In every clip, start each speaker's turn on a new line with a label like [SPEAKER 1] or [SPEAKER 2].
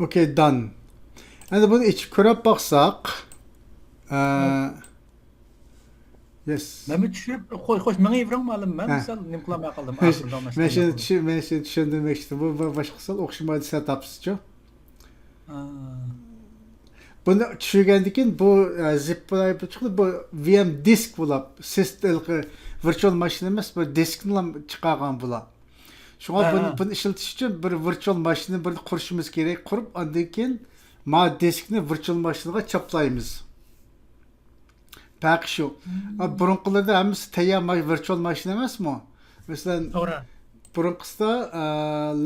[SPEAKER 1] Okay, done. Endi buni ichib ko'rib baqsaq. Yes.
[SPEAKER 2] Men tushunib, xo'sh, menga evring ma'lum. Men
[SPEAKER 1] Ha.
[SPEAKER 2] misal nim qilmay qoldim,
[SPEAKER 1] Men
[SPEAKER 2] oxirida
[SPEAKER 1] men
[SPEAKER 2] almashtirmay
[SPEAKER 1] shuni
[SPEAKER 2] qoldim.
[SPEAKER 1] tushundirmek istedim. Bu boshqasi o'xshamaydi setupsizchu. Buni tushungandan keyin bu zip chiqdi. Bu VM disk bo'lib, sistemga virtual mashina emas, bu diskni ham chiqargan bular. Şuna bunu işletiş için bir virtual mashina bir qurishimiz kerak. Qurib, ondan keyin ma diskni virtual mashinaga chaplaymiz. Paq shu. Burunqilarda hammasi tayyor virtual mashina emasmi? Masalan,
[SPEAKER 2] To'g'ri.
[SPEAKER 1] burunqisida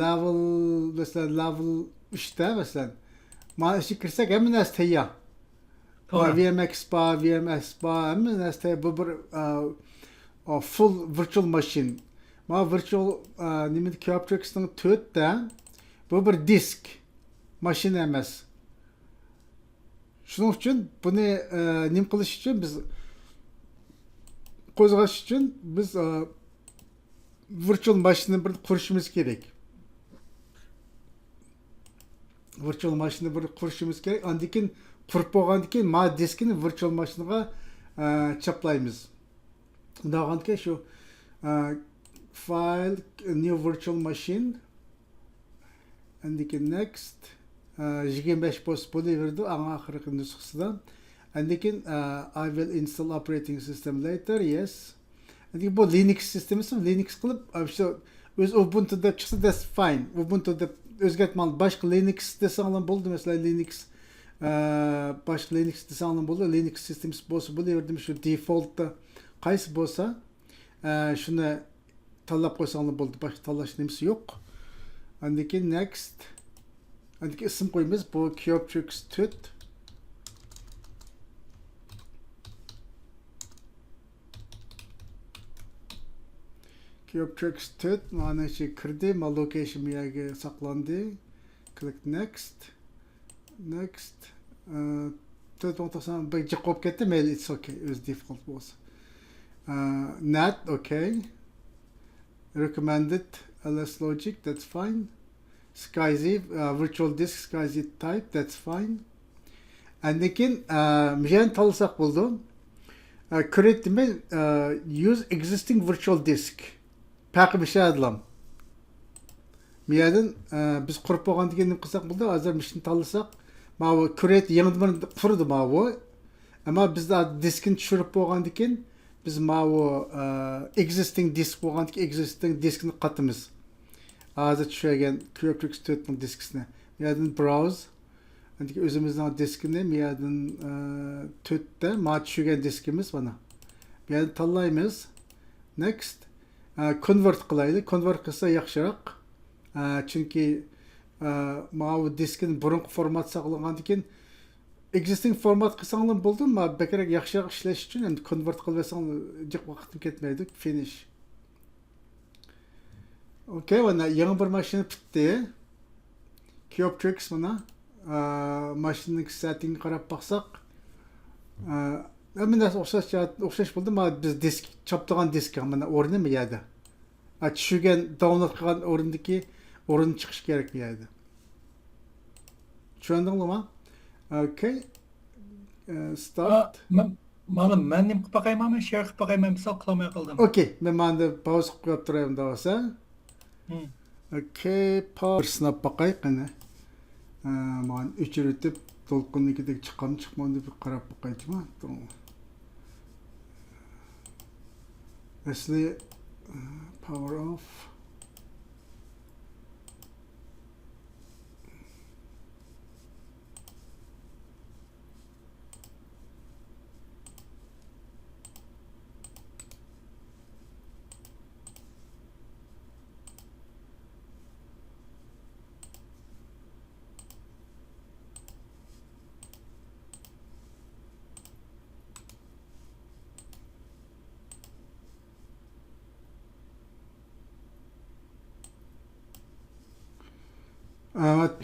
[SPEAKER 1] level level 3 da masalan. Mana shu kirsak hamma narsa tayyor.
[SPEAKER 2] To'g'ri.
[SPEAKER 1] VMX bar, VMS bar, hamma narsa tayyor. Bu bir full virtual machine. Ma virtual nimani Captrex'ning 4 da bu bir disk mashina emas. Shuning uchun buni nim qilish uchun biz qo'zg'ash uchun biz virtual mashina bir qurishimiz kerak. Virtual mashina bir qurishimiz kerak. Undan keyin qurib bo'lgandan keyin ma diskini virtual mashinaga chaplaymiz. Undan keyin shu file new virtual machine and then next 25 post bo'laverdi oxirgi nusxasidan. And then I will install operating system later. Yes. And then bu Linux sistemi Linux qilib işte o'z Ubuntu deb chiqsa that's fine. Ubuntu deb o'zgartmali boshqa Linux desang ham bo'ldi. Masalan Linux boshqa Linux desang ham bo'ldi. Linux sistemi bo'lsa bo'laverdi. Shu defaultda qaysi bo'lsa shuni tanlab qo'ysanglar bo'ldi. Boshqa tanlash nimasi yo'q. Undan keyin next. Undan keyin ism qo'yamiz. Bu Captrex 4. Captrex 4 mana shu kirdi. Ma location bu yerga saqlandi. Click next. Next. 4.90 bir qo'yib ketdi. Mayli it's okay. O'z default bo'lsa. NAT okay. Recommended LS logic, that's fine. SkyZ, virtual disk SkyZ type, that's fine. And then مجان تلصق بولدum. Create use existing virtual disk. Paqi bir şey adlam. Miyadan biz qurib bo'lgan deganni qilsak bo'ldi. Hozir mishni tanlasak, ma bu create yangidan qurdi ma bu. Ammo bizda diskni tushirib bo'lgandan keyin biz ma bu existing disk bo'lgan existing diskni qatimiz. Hozir tushagan Captrex 4 diskini. Miyadan browse. Andik o'zimizning diskini miyadan 4 da ma tushagan diskimiz mana. Miyadan tanlaymiz. Next. Convert qilaylik. Convert qilsa yaxshiroq. Chunki ma bu diskni burunqi format saqlagandan keyin existing format qilsanglar bo'ldi, ma bakrak yaxshiroq ishlash uchun endi convert qilib olsang jiq vaqtim ketmaydi. Finish. Okay, mana yangi bir mashina bitdi. Captrex mana mashinaning setting qarab baqsaq, hamma narsa o'xshash bo'ldi. Ma biz disk choptirgan disk mana o'rni mi yerda. Tushgan download qilgan o'rindagi o'rin chiqish kerak bu yerda. Tushundingmi? Okay. Start.
[SPEAKER 2] Ma'lum, men nim qilib boqaymanmi, share qilib boqayman, misol qilmay qoldim.
[SPEAKER 1] Okay, men mana pause qilib qo'yib turayman desa. Okay, pause snap boqay qani. Men o'chirib to'lqinlikdek chiqqan chiqmadi deb qarab boqaychimi? Asli power off.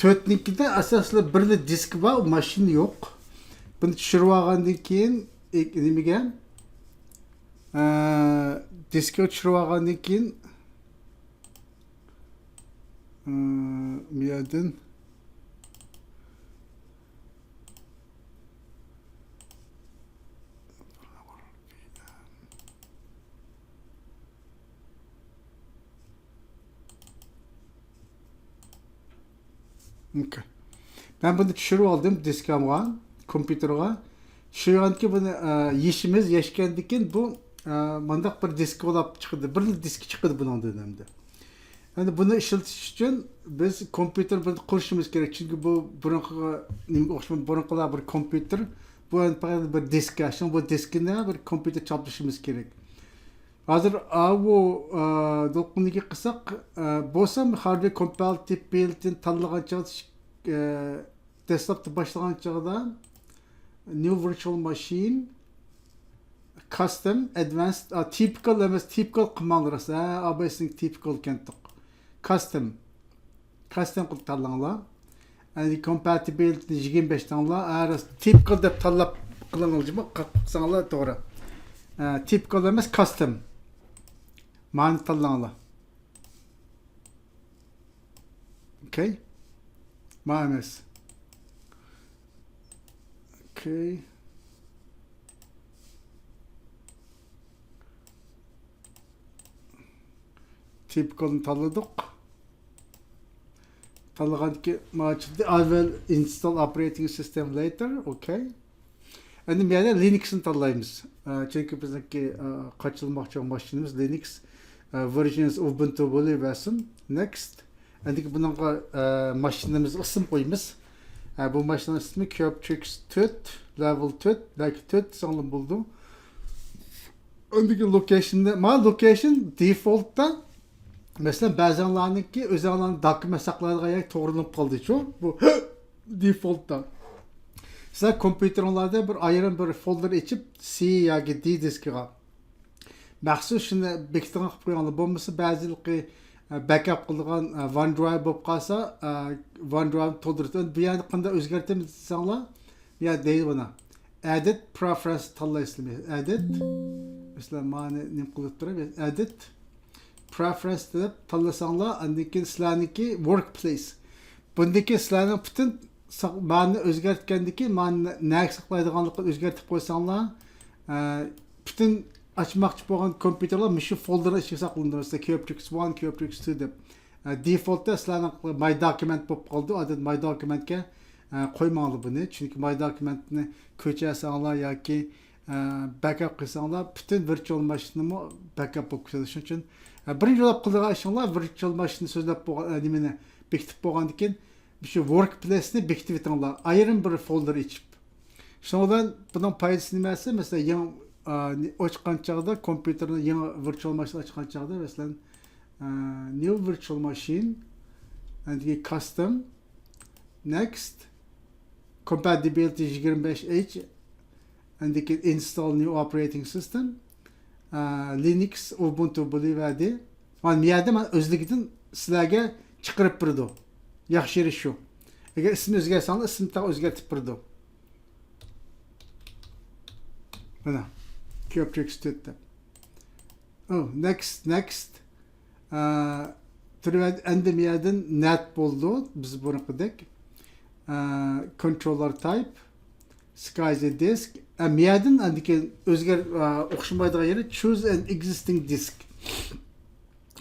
[SPEAKER 1] To'rtnikida asosli birli disk bor, mashina yo'q. Buni tushirib olgandan keyin nimaga? Diskga tushirib olgandan keyin bu yerdan Okay. Ben bunu düşürüp aldım diskamga, kompüterga. Şu anki bunu yeşimiz yeşkendikin bu mandak bir disk olap çıktı. Bir disk çıktı bunun dönemde. Yani bunu işletiş için biz kompüter bir kuruşumuz gerek. Çünkü bu burunqılar bir kompüter. Bu bir disk açın. Bu diskine bir kompüter çalışmamız gerek. Hazır bu dokundaki kısak bolsam hardware compatibility tanlagan çağda desktop'ta başlagan çağda new virtual machine custom advanced typical emas typical qımalırsa ABS'ning typical kentik custom qilib tanlanglar yani compatibility 25 tanla eğer typical deb tanlab qilsanglar to'g'ri typical emas custom mani tanlanglar. Okay. Ma'emes. Okay. Typical'ını tanladık. Tanlagan ki maçta I will install operating system later. Okay. Endi bir yerde Linux'ını tanlayımız. Çünkü bizdeki kaçılmakçı maşinimiz Linux versions Ubuntu buluversin. Next. Endi bunun maşinimiz isim koyumuz. Bu maşinin ismi Cubetrix 4 level 4 like 4 sanırım buldum. Öndeki location default'ta mesela bazılarınınki özellikle doküman saklayacak doğrulup kaldı çok. Bu default'ta. Size kompüterlerde bir ayrım bir folder içip C ya D diskiga. Maxsus şimdi bekleyen yapılan bombası bazıları backup kılgan OneDrive болып kalsa OneDrive toldurdu. Bir yana kanda özgertemiz sanla ya değil bana. Edit preference tanlaysın. Edit mesela mani nim kılıp duruyor. Edit preference deyip tanlasanlar andaki sizlerniki workplace. Bundaki sizlernin bütün mani özgertkendeki mani ne saklaydıganlıkı özgertip koysanlar bütün açmakçı olan kompüterler mişi folder'a içi saklandı. Mesela Cubetrix 1, Cubetrix 2 deb. Default'ta sizlerden My Document болып kaldı. Adet My Document'e koymalı bunu. Çünkü My Document'ni köçersanlar ya ki backup kılsanlar bütün virtual machine'ni backup болып koyuyor. Şunun için birinci olap kıldığı işinler virtual machine sözlep nimeni bekitip bolgandan keyin şu workplace'ni bekitip etinglar. Ayrım bir folder içip. Şundan bunun paydası nimesi mesela yan açқан çağda kompüterin yeni virtual machine açқан çağda mesela new virtual machine and custom next compatibility 25H and install new operating system Linux Ubuntu buluverdi. Man miyerde man özlükten sizlerge çıkarıp birdi. Yaxşı yeri şu. Eğer ismini özgersanlar ismini ta özgertip birdi. Bana. Cubetrix 4 deb. Oh, next. Türüved endi miyerden net buldu. Biz bunu kıdık. Controller type. SCSI disk. Miyerden endiki özger okşumaydığı yeri choose an existing disk.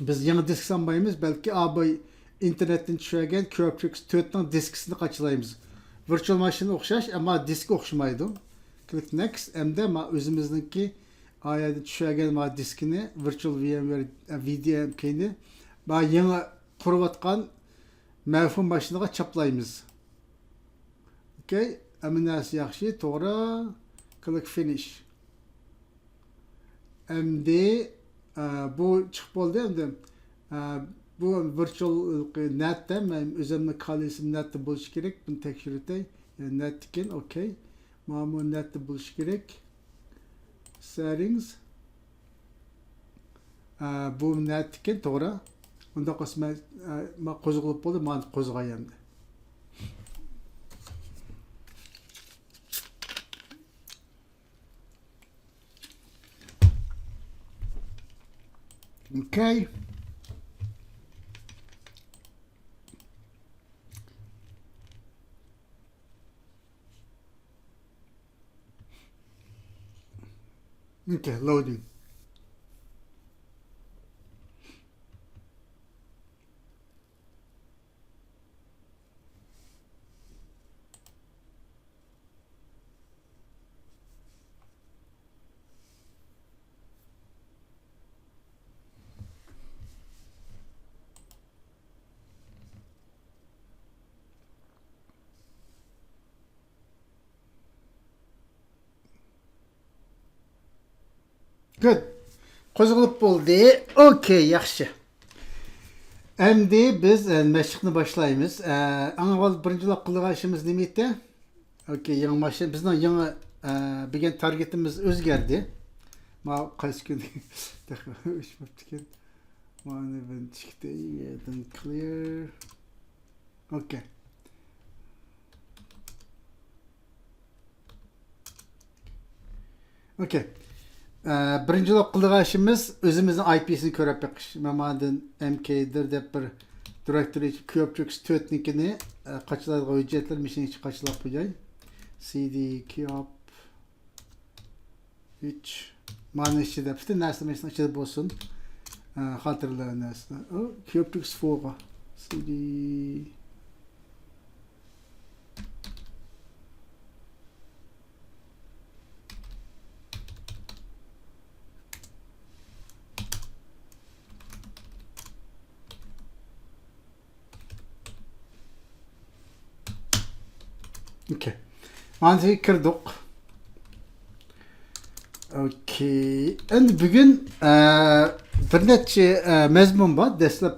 [SPEAKER 1] Biz yeni disk sanmayımız. Belki abi internetten düşürgen Cubetrix 4'ten diskisini kaçılayımız. Virtual machine okşaş ama disk okşumaydı. Click next. Hem de özümüzdeki ayada düşürgen ma diskini virtual VMware VDM keyni ma yeni kuruvatkan mevhum başına çaplayımız. Okay. Eminası yaxşı. Toğra. Click finish. Hem de bu çıkıp oldu hem de bu virtual net'te özümde kalesim net'te buluş gerek. Bunu tekşürütey. Net iken okay. Mamu net'te buluş gerek. Settings. Bu net iken to'g'ri. Unda qosma ma qo'zg'alib bo'ldi, men qo'zg'ayamdi. Okay. Okay, loading. Good. Qo'zg'alib bo'ldi. Okay, yaxshi. Endi biz mashqni boshlaymiz. Eng avval birinchiroq qilgan ishimiz nima edi? Okay, yangi mashina bizning yangi bilgan targetimiz o'zgardi. Ma qaysi kun ish bo'libdi ekan. Mana ben chiqdi, clear. Okay. Okay. Birinchiroq qilgan ishimiz o'zimizning IP'sini ko'rib beqish. Mamadan MK'dir deb bir directory ko'pchilik 4 nikini qachilaydigan hujjatlar mishning ichi qachilab qo'yay. CD kop 3 mana ichida bitta narsa mishning ichida bo'lsin. Xatirlar narsa. O ko'pchilik 4 CD Okay. Manzara kirdik. Okay. Endi bugun bir necha mazmun bor. Dastlab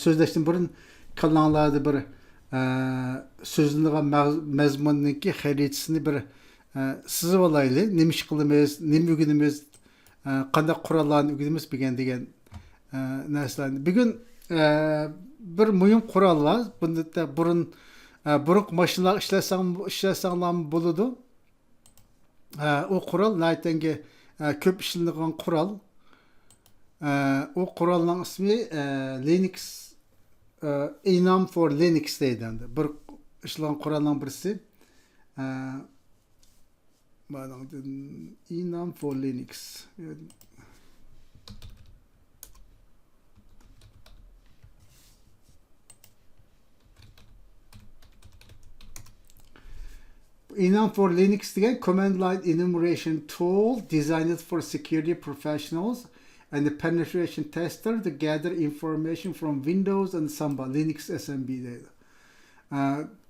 [SPEAKER 1] so'zlashdan burun qilganlarda bir so'zlangan mazmunniki xaritasini bir sizib olaylik. Nima ish qilamiz, nima o'rganamiz, qanday qurollarni o'rganamiz degan narsalarni. Bugun bir muhim qurollar bunda burun buruk maşınlar işlesanglar buludu. O kural naytenge köp işlendiğin kural. O kuralın ismi Linux Enum for Linux deyildi. Bir işlenen kuralın birisi. Enum for Linux. Enum for Linux degan command line enumeration tool designed for security professionals and the penetration tester to gather information from Windows and Samba Linux SMB deydi.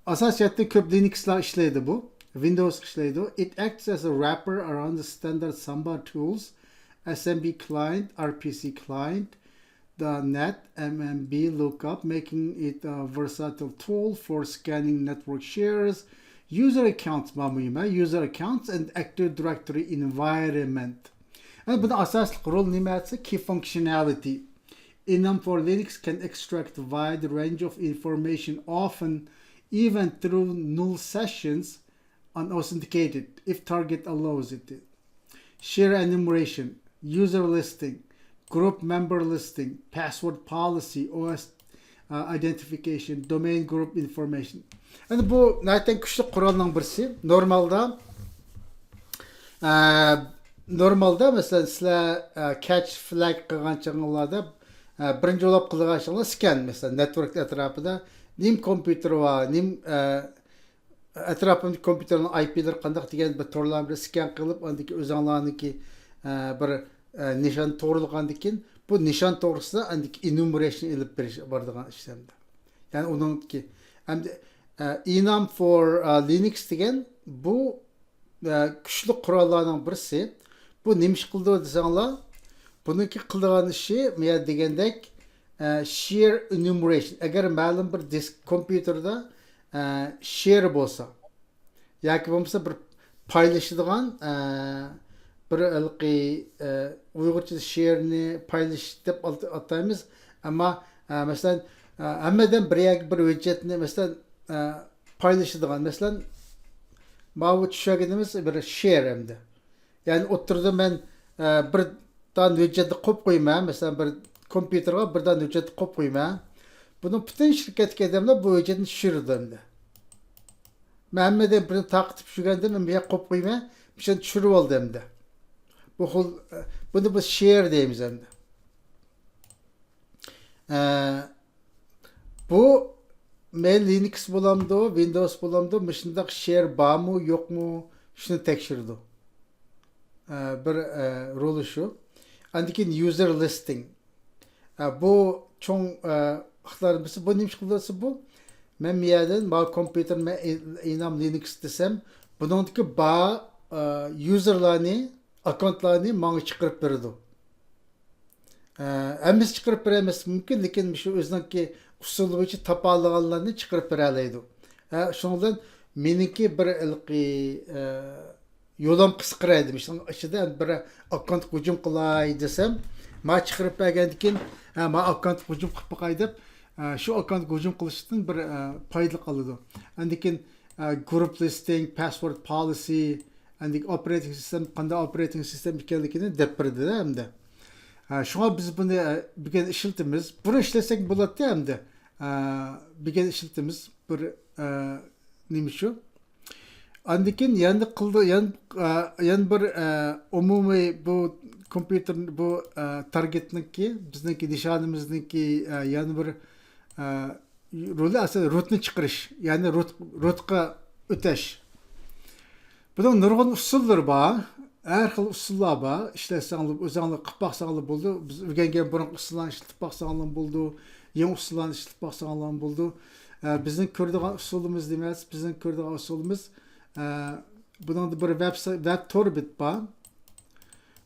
[SPEAKER 1] Asosiyatda ko'p Linux'lar ishlaydi bu. Windows ishlaydi. It acts as a wrapper around the standard Samba tools, SMB client, RPC client, the net MMB lookup, making it a versatile tool for scanning network shares, user accounts, user accounts and Active Directory environment. And but asaslı rol nimetsi key functionality. Enum for Linux can extract a wide range of information, often even through null sessions, unauthenticated, if target allows it. Share enumeration, user listing, group member listing, password policy, OS identification, domain group information. Yani bu zaten güçlü kuralın birisi. Normalda mesela sizler catch flag qilgan chaqinglarda birinchi olib qilgan ishinglar scan mesela network etrafida nim kompüter var, nim etrafındaki kompüterin IP'leri qandaq degan bir torlarni bir scan qilib andaki o'zinglarniki bir nishon to'g'rilgandan keyin bu nishon to'g'risida andaki enumeration ilib berish bordigan ishlamda. Yani onunki hamda Enum for Linux degan bu kuchli qurollarning birisi. Bu nima ish qildi desanglar, buniki qilgan ishi men degandek share enumeration. Agar ma'lum bir disk kompyuterda share bo'lsa yoki bo'lmasa bir paylaşadigan bir ilqi Uyg'urcha share'ni paylash deb ataymiz. Ammo masalan hammadan bir hujjatni masalan paylaşadigan masalan mavut tushagimiz bir share hamda. Yani oturdu ben bir tane hücceti qo'yib qo'yma, mesela bir kompüterga bir tane hücceti qo'yib qo'yma. Bunu bütün şirketga adamlar bu hüccetni tushirdi. Muhammed'e bir taqtib shuganda men bu yoqqa qo'yib qo'yma, shuni tushirib oldi hamda. Bunu biz share deymiz hamda. Bu men Linux bo'lamdi, Windows bo'lamdi, shundaq share bormi, yo'qmi, shuni tekshirdi. Bir rolu şu. Andikin user listing. Bu çoğun xılarımızı bu neymiş kıldısı bu? Ben miyaden ba kompüter me Enum Linux desem bunundaki ba userlarını akkantlarını bana çıkarıp verdi. Hammasi chiqarib beramiz mumkin, lekin shu o'ziniki usuli bo'yicha topa olganlarni chiqarib bera oladi. Shundan meniki bir ilqi yo'lim qisqaraydi. Shuning ichida bir akkant hujum qilay desam, ma chiqarib bergandan keyin ma akkant hujum qilib qo'yay deb shu akkant hujum qilishdan bir foyda qiladi. Undan keyin group listing, password policy, undan operating system, qanday operating system ekanligini deb berdi hamda. Şuna biz bunu bir kez işletimiz. Bunu işlesek buladı hem de. Bir kez işletimiz. Bir neymiş o? Andikin yandı kıldı yan bir umumi bu kompüter bu targetninki bizdeki nişanımızdaki yani bir rolü aslında rutunu çıkarış. Yani rutka öteş. Bunun nurgun usulları var. Her xil usullar var. İşletsəңli, özəңli, qıb baxsəңli buldu. Biz öyrənген burun usullarını işlətib baxsəңli buldu. Yeni usullarını işlətib baxsəңli buldu. Bizim kördüğün usulumuz demez. Bizim kördüğün usulumuz bunun da bir web torbit var.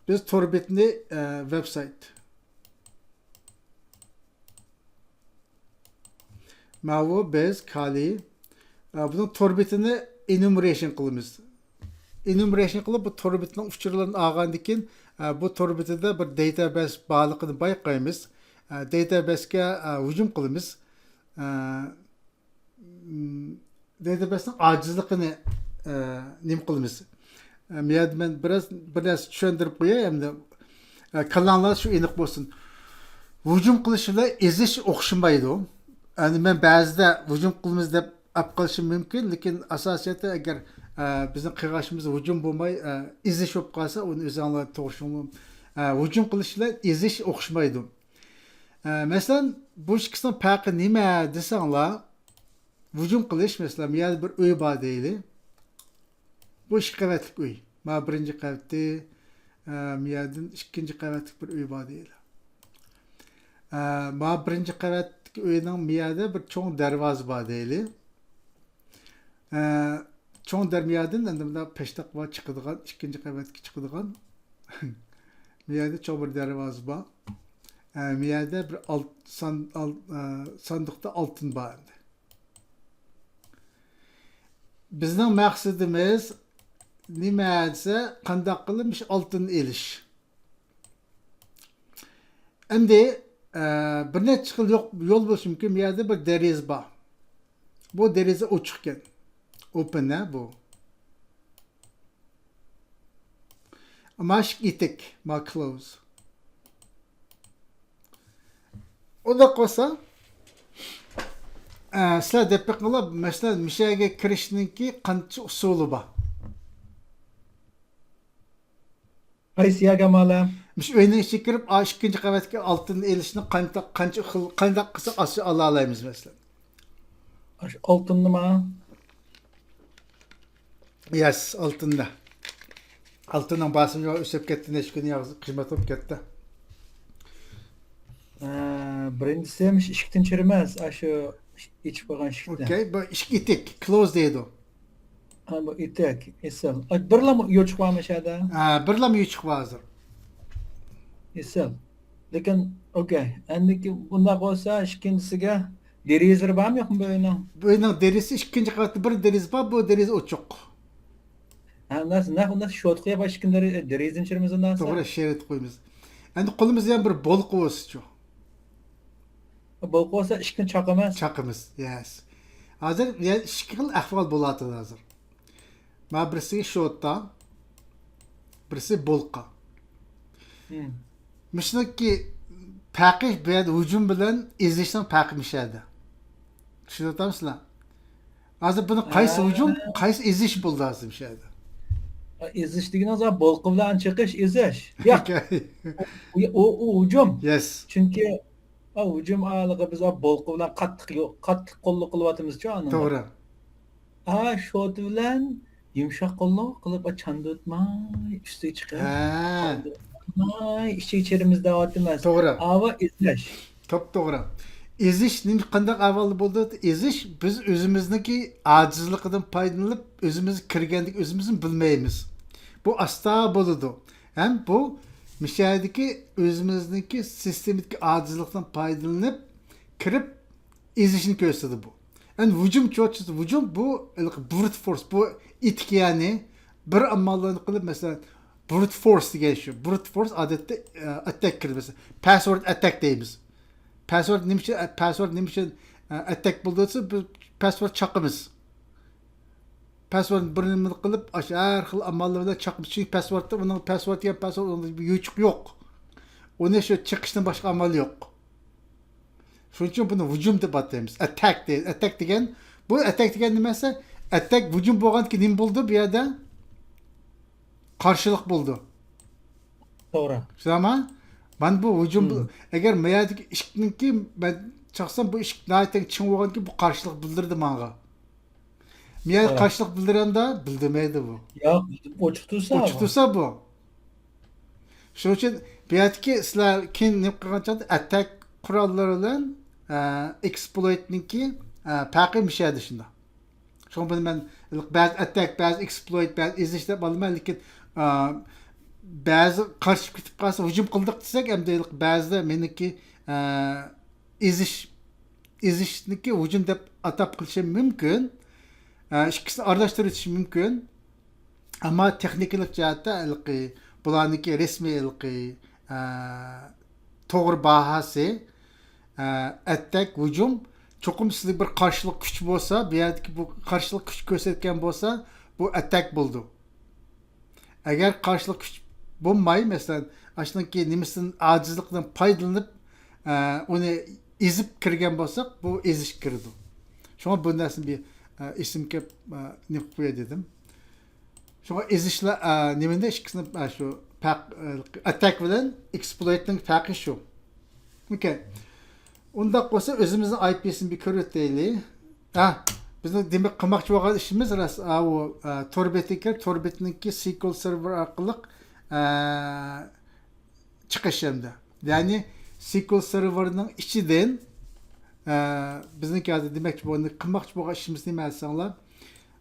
[SPEAKER 1] Biz torbitini website. Mavu, bez, kali. Bunun torbitini enumeration qılımız. Enumeration qilib bu torbitning uchurlarini olgandan keyin bu torbitida bir database borligini bayqaymiz. Database'ga hujum qilamiz. Databasening ojizligini nim qilamiz. Men biraz tushuntirib qo'yay hamda kanallar shu aniq bo'lsin. Hujum qilish bilan ezish o'xshamaydi. Yani men ba'zida hujum qilamiz deb olib qolishim mumkin, lekin asosiyatda agar bizim qilg'ashimizda hujum bo'lmay izish bo'lib qolsa, uni o'zinglar to'g'ri hujum qilishlar izish o'xshamaydi. Masalan, bu ikkisining farqi nima desanglar, hujum qilish masalan, men bir uy bor deylik. Bu 2 qavatli uy. Men birinchi qavatda, men ikkinchi qavatli bir uy bor deylik. Men birinchi qavatli uyning miyada bir cho'ng darvoza bor deylik. Çoğun dermiyadan endimde peştak var çıkıdığan, ikinci qavatga çıkıdığan. Miyada çoğun bir darvoza var. Miyada bir sandıkta altın var. Bizning maqsadimiz nima desa, qanday qilib altın elish. Endi bir necha xil yo'l bo'lishi mumkin. Miyada bir deriz bor. Bu deriza ochiq ekan. Open bu. Mask itik, ma close. O da qo'sa, sizlar deb qilib, masalan, mishaga kirishninki qancha usuli bor.
[SPEAKER 2] Qaysi yerga mala?
[SPEAKER 1] Mish uyning ichiga kirib, ikkinchi qavatga oltin elishni qanday qilsa asli ola olamiz masalan.
[SPEAKER 2] Oltin nima?
[SPEAKER 1] Yes, altında. Altından basınca üsep ketdi, neçə gün yağızı qiymat olub ketdi.
[SPEAKER 2] Birincisi ishikdan chirimas, shu ichib qo'ygan ishikdan.
[SPEAKER 1] Okay, bu ishik itik, close deydi.
[SPEAKER 2] Bu itik, esel. Birlam yo'chiq bormi shada?
[SPEAKER 1] Birlam yo'chiq bor hozir.
[SPEAKER 2] Esel. Lekin, okay. Endi bunday bo'lsa, ikkinchisiga derizlar bormi yo'qmi bu uyning?
[SPEAKER 1] Bu uyning derisi ikkinchi qavatda bir deriz bor, bu deriz ochiq.
[SPEAKER 2] Nasıl şort qo'yib ishkinlari derizini chirimiz nasıl?
[SPEAKER 1] To'g'ri, sherit qo'yamiz. Endi qo'limizda ham bir bolq o'sichu.
[SPEAKER 2] Bolq bo'lsa ishkin chaq emas.
[SPEAKER 1] Chaqimiz, yes. Hozir yani ikki xil ahvol bo'ladi hozir. Ma birisi shotda, birisi bolqqa. Mishniki farqi bu yerda hujum bilan ezishdan farqlashadi. Tushunamsizlar? Hozir buni qaysi hujum, qaysi ezish bo'ldi hozir shu yerda.
[SPEAKER 2] Ezish degan o'zi bolqi bilan chiqish ezish. Yo'q. O hujum.
[SPEAKER 1] Yes.
[SPEAKER 2] Chunki hujum alig'i biz bolqi bilan qattiq qo'lliq qilyapmiz-ku ani.
[SPEAKER 1] To'g'ri.
[SPEAKER 2] Shot bilan yumshoq qo'lliq qilib chanda o'tmay ustiga chiqib. İşçi içerimizde atılmaz.
[SPEAKER 1] Doğru.
[SPEAKER 2] Ava eziş.
[SPEAKER 1] Top doğru. Eziş qanday avval bo'ldi? Ezish biz o'zimizniki ajizligidan foydalanib, o'zimiz kirgandik, o'zimizni bilmaymiz. Bu asta bo'ladi. Hem bu müşahedeki özümüzdeki sistemdeki acizlikten faydalanıp kirip ezişini gösterdi bu. Yani vücum çoğusu vücum bu brute force bu itki yani bir amallarını kılıp mesela brute force diye geçiyor. Brute force adette attack kırdı mesela. Password attack deyimiz. Password nimişe attack bulduysa password çakımız. Password birini kılıp aşağı her amallarında çakmış. Çünkü password'da onun password ya password onun bir yuçuk yok. Onun şu çıkıştan başka amal yok. Şunun için bunu hücum deb ataymiz. Attack deyil. Attack degan bu attack degan nimasi? Attack hücum bo'lgandan keyin nima bo'ldi bu yerda? Qarshilik bo'ldi.
[SPEAKER 2] To'g'ri.
[SPEAKER 1] Tushunami? Ben bu hücum agar mayadagi ishqniki ben chaqsam bu ishq naytang ching bo'lgandan keyin bu qarshilik bildirdi menga. Men
[SPEAKER 2] Evet.
[SPEAKER 1] qarshilik bildirganda bildirmaydi bu.
[SPEAKER 2] Yo'q, ochiq tursa.
[SPEAKER 1] Ochiq tursa bu. Shuning uchun bu yerdagi sizlar keyin nima qilgan chog'da attack qurollari bilan exploitniki farqi mishadi shunda. Şunu bunu ben bazı attack, bazı exploit, bazı eziş deb olmayman, lekin bazı qarshi ketib qolsa hujum qildik desak, hamda ba'zida meniki ezishniki hujum deb atab qilishim mumkin. Ikkisini aralashtirib o'tish mumkin. Ammo texnikalik jihatda bularniki resmiy to'g'ri bahasi attack hujum çokum sizlik bir karşılık güç olsa, bir yerdeki bu karşılık güç gösterken olsa, bu attack buldu. Eğer karşılık güç bulmayı mesela aslındaki nimesin acizlikten faydalanıp onu ezip kirgen olsak, bu eziş kirdi. Şu an bundan bir isim ki ne koyuyor dedim. Şu an ezişle nimende ikisini şu attack bilen exploit'nin farkı şu. Okay. Unda olsa özümüzün IP'sini bir körüt deyli. Bizim demek qilmoqchi bo'lgan ishimiz ras o Torbet'ninki SQL server orqali chiqish endi. Ya'ni SQL serverning ichidan bizniki hozir demakchi bo'lgan qilmoqchi bo'lgan ishimiz nima desanglar,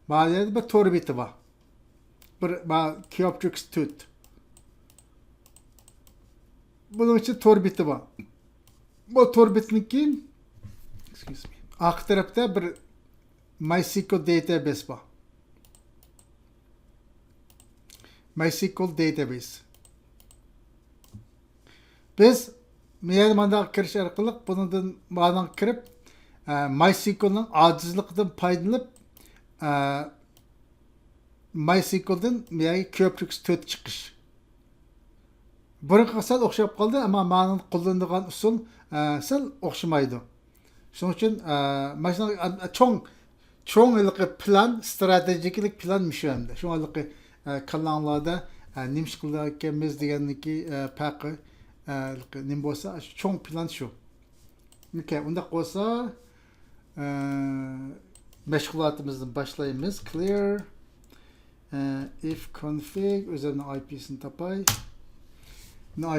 [SPEAKER 1] mana yerda bir Torbeti bor. Bir Keyoptrix tut. Bunun için Torbeti bor. Bu Torbet'ninki arka tarafta bir MySQL database var. MySQL database. Biz meyelmanda kiriş arkalık bundan bağlan kirip MySQL'ın acizliğinden faydalanıp MySQL'dan Keyoptrix 4 çıkış. Burun qasal o'xshab qoldi, ammo ma'noni qo'llanadigan usul sal o'xshamaydi. Shuning uchun mana cho'ng plan, strategik plan shu endi. Shunga kallanlarda nima ish qilayotganmiz deganniki farqi nima bo'lsa, cho'ng plan shu. Okay, unda bo'lsa mashg'ulotimizni boshlaymiz. Clear if config o'zining IP'sini topay.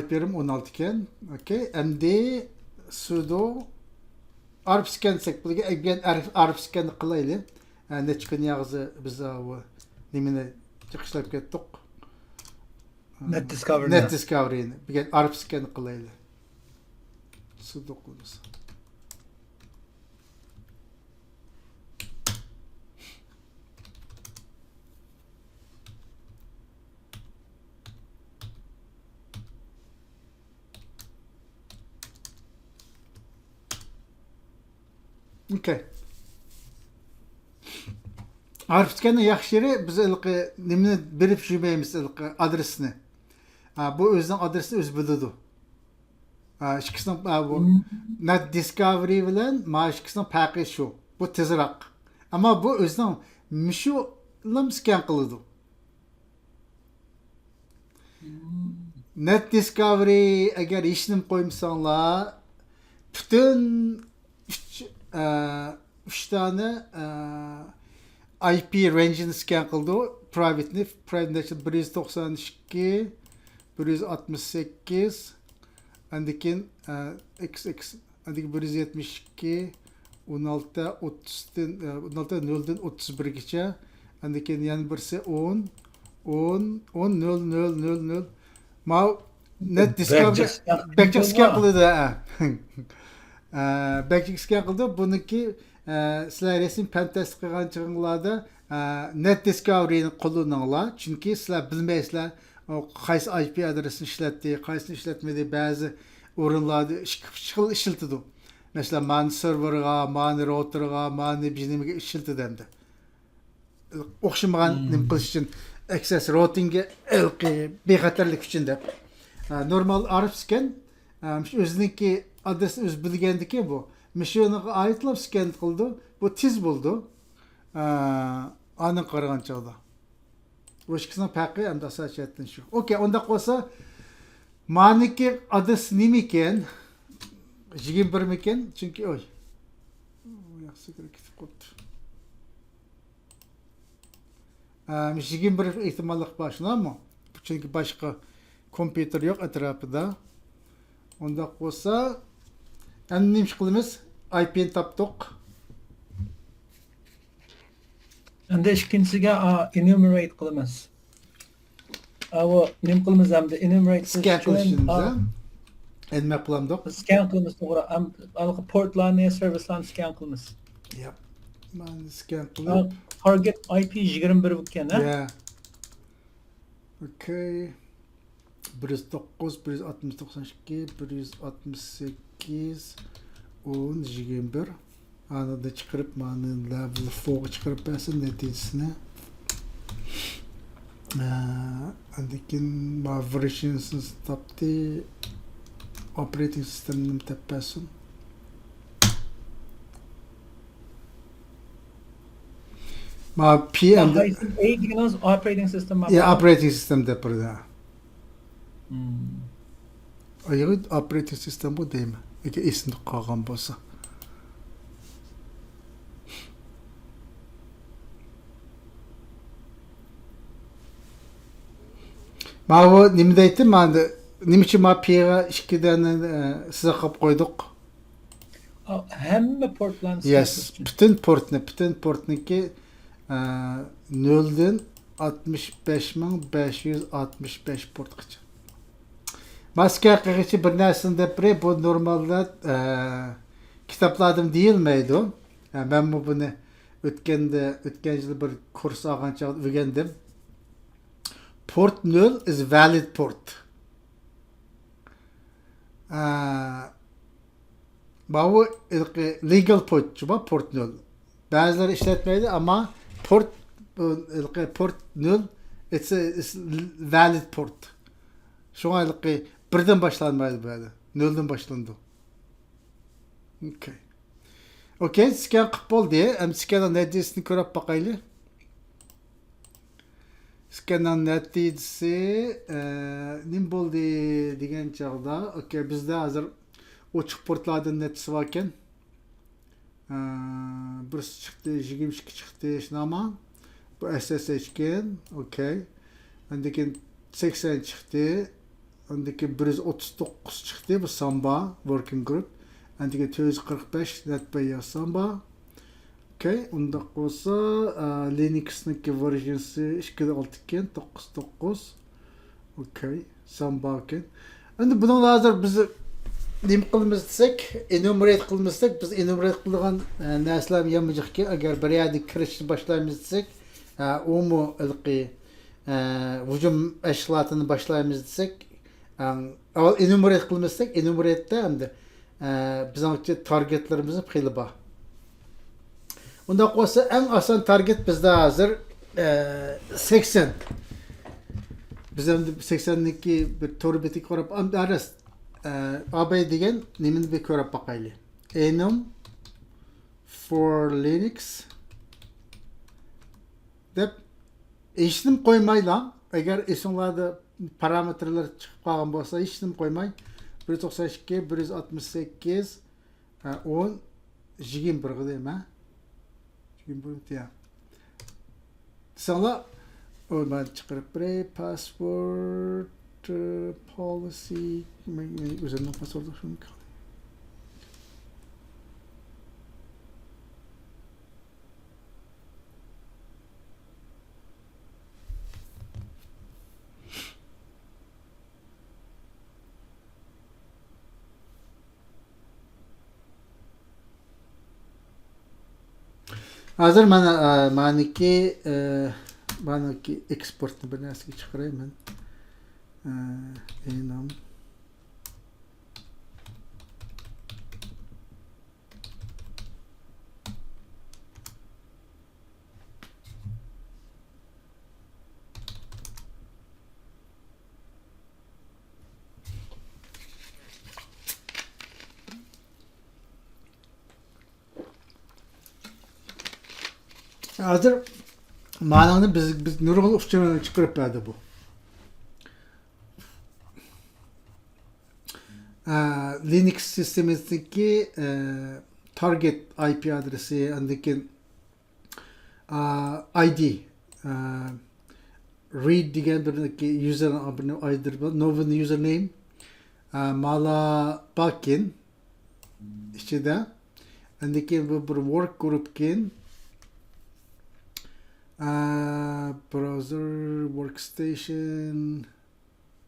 [SPEAKER 1] IP'lerim 16 iken. Okay. MD sudo arp scan sek bularga arp scan qilaylik. Ne chiqqan yog'zi biz nimani chiqishlab ketdik.
[SPEAKER 2] Net Discovery.
[SPEAKER 1] Net Discovery'ni. Bir arp scan qilaylik. Sudo qilamiz. Okay. Arp scan'ın yaxshi yeri biz nimani berib жүрмейmiz adresini. Bu o'zining adresini o'zi biladi. Ikkisining bu Net Discovery bilan mana ikkisining farqi shu. Bu tezroq. Ammo bu o'zining mushulim scan qiladi. Net Discovery agar hech nima qo'ymasanglar butun 3 tane IP range'ini scan qildi. Private'ni 192, 168, andikin XX, andikin 172, 16, 0'dan 31gacha, andikin yana birisi 10, 0, 0, 0. Ma net
[SPEAKER 2] Backjack
[SPEAKER 1] diskavga
[SPEAKER 2] scan
[SPEAKER 1] backjack scan
[SPEAKER 2] qildi.
[SPEAKER 1] qildi ha. Backjack scan qildi. Buniki sizlar resim fantastik qilgan chig'inglarda net discovery'ni qo'llaninglar. Chunki sizlar bilmaysizlar qaysi IP adresini ishlatdi, qaysini ishlatmadi. Ba'zi o'rinlarda ikki xil ishlatadi. Mesela man serverga, man routerga, man bizniga ishlatadi endi. O'xshamagan nim qilish uchun access routingga bexatarlik uchun deb. Normal arif scan o'ziniki adresini o'zi bilgandiki bu. Mishoniga aitlab scan qildi. Bu tez bo'ldi. Aniq qaragan chog'da. Bu ikkisining farqi ham asosiyatdan shu. Okey, unda qolsa maniki adres nima ekan? 21 miken? Çünkü oy. Yaxshi ketib qopti. 21 ehtimollik bor, shunami? Chunki boshqa kompyuter yo'q atrofida. Unda bo'lsa, endi nima qilamiz? IP'ni topdik.
[SPEAKER 2] Endi ikkinchisiga enumerate qilamiz. Ava nima qilamiz endi enumerate
[SPEAKER 1] Scan qilishimiz. Enme qılamdık.
[SPEAKER 2] Scan qilamiz to'g'ri. Portlarni, servislarni scan qilamiz.
[SPEAKER 1] Yep. Ben scan qilib.
[SPEAKER 2] Target IP 21 ekan, ha?
[SPEAKER 1] Yeah. Okay. 109, 162, 168, 10, 21. Anada çıkarıp manın level 4 çıkarıp versin neticesine. Andikin ma versions taptı. Operating system'ini teppesin. Ma PM
[SPEAKER 2] deganimiz operating system.
[SPEAKER 1] Ya operating system depirda. Ayığı operating system bu değil mi? Ege esinde qalğan bolsa. Ma bu nimde aytdim manda nimachi ma P'ga 2dan size qilib qo'ydik.
[SPEAKER 2] Hamma portlarni.
[SPEAKER 1] Yes, bütün portniki 0'dan 65565 portgacha. Maska qilg'ichi bir narsani deb bu normalda kitoblardan deyilmaydi. Ben buni o'tgan yil bir kurs olgan chog'da o'rgandim. Port 0 is valid port. Bu legal port, port 0. Bazıları işletmeydi ama port 0 it's valid port. Şu an birden başlanmaydı böyle. 0'dan başlandı. Okay, scan qilib bo'ldi. Scanning natijasini ko'rib boqaylik. Scanning natijasi nim bo'ldi degan chog'da, okay, bizda hozir ochiq portlardan netisi bor ekan. Birisi chiqdi, 22 chiqdi, shunaqa. Bu SSH ekan, okay. Undan keyin 80 chiqdi. Undan keyin 139 chiqdi, bu Samba working group. Undan keyin 245 NetBIOS Samba. Okay, unda qolsa Linux'niki versionsi 2.6 ekan, 9.9. Okay, Samba ekan. Endi buni hozir biz nima qilamiz desek, enumerate qilamiz desek, biz enumerate qilgan narsalar yomijikki, agar bir yerda kirishni boshlaymiz desek, umu ilqi hujum ashlatini boshlaymiz desek, avval enumerate qilamiz desek, enumerate'da endi bizning targetlarimiz xeyli bor. Unda qolsa eng oson target bizda hozir 80. Biz endi 80'niki bir to'rbeti ko'rib aras abay degan nimani bir ko'rib boqaylik. Enum for Linux deb hechnim qo'ymaylar. Agar esinglarda parametrlar chiqib qolgan bo'lsa, hechnim qo'ymay 192 168 10 21 deyman. Sana ben çıkarıp password policy üzerinden password şunu Hazır manaki eksportni bir narsaga chiqarayman. Enam. Hazır mananı biz nurgul uçlarına çıkarıp verdi bu. Linux sistemindeki target IP adresi andaki ID read degan bir user ID novel username mala bakin işte de andaki bu work group kin browser workstation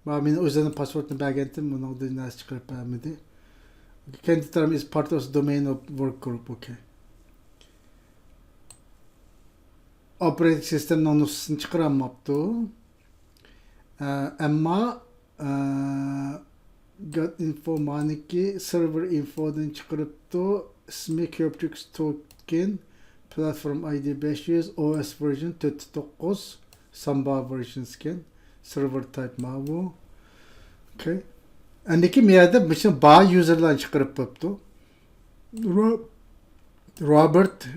[SPEAKER 1] benim özel password'unu belgentim bunu da nasıl çıkarıp vermedi. Kendi term is part of domain of work group. Okay. Operating system nonusunu çıkaramaptı. Ama got info maniki server info'dan çıkarıptı. SME Cryptrix token platform ID 500 OS version 49 Samba versions ken server type mavu. Okay. Andaki miyada bütün bağ user'dan çıkarıp yaptı. Robert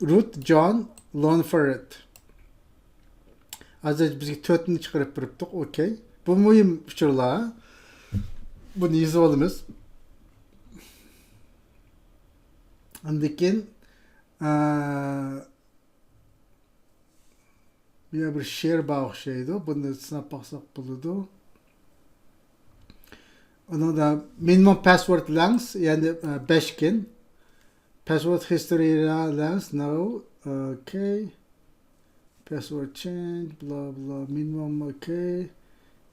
[SPEAKER 1] Ruth John Lonferret. Azıcık biz tötünü çıkarıp yaptık. Okay. Bu mühim fikirler. Bunu yazalımız. Andakin bir share bağ şeydi. Bunu snap baksak buludu. Onun da minimum password length yani 5 kin. Password history length no. Okay. Password change blah blah minimum okay.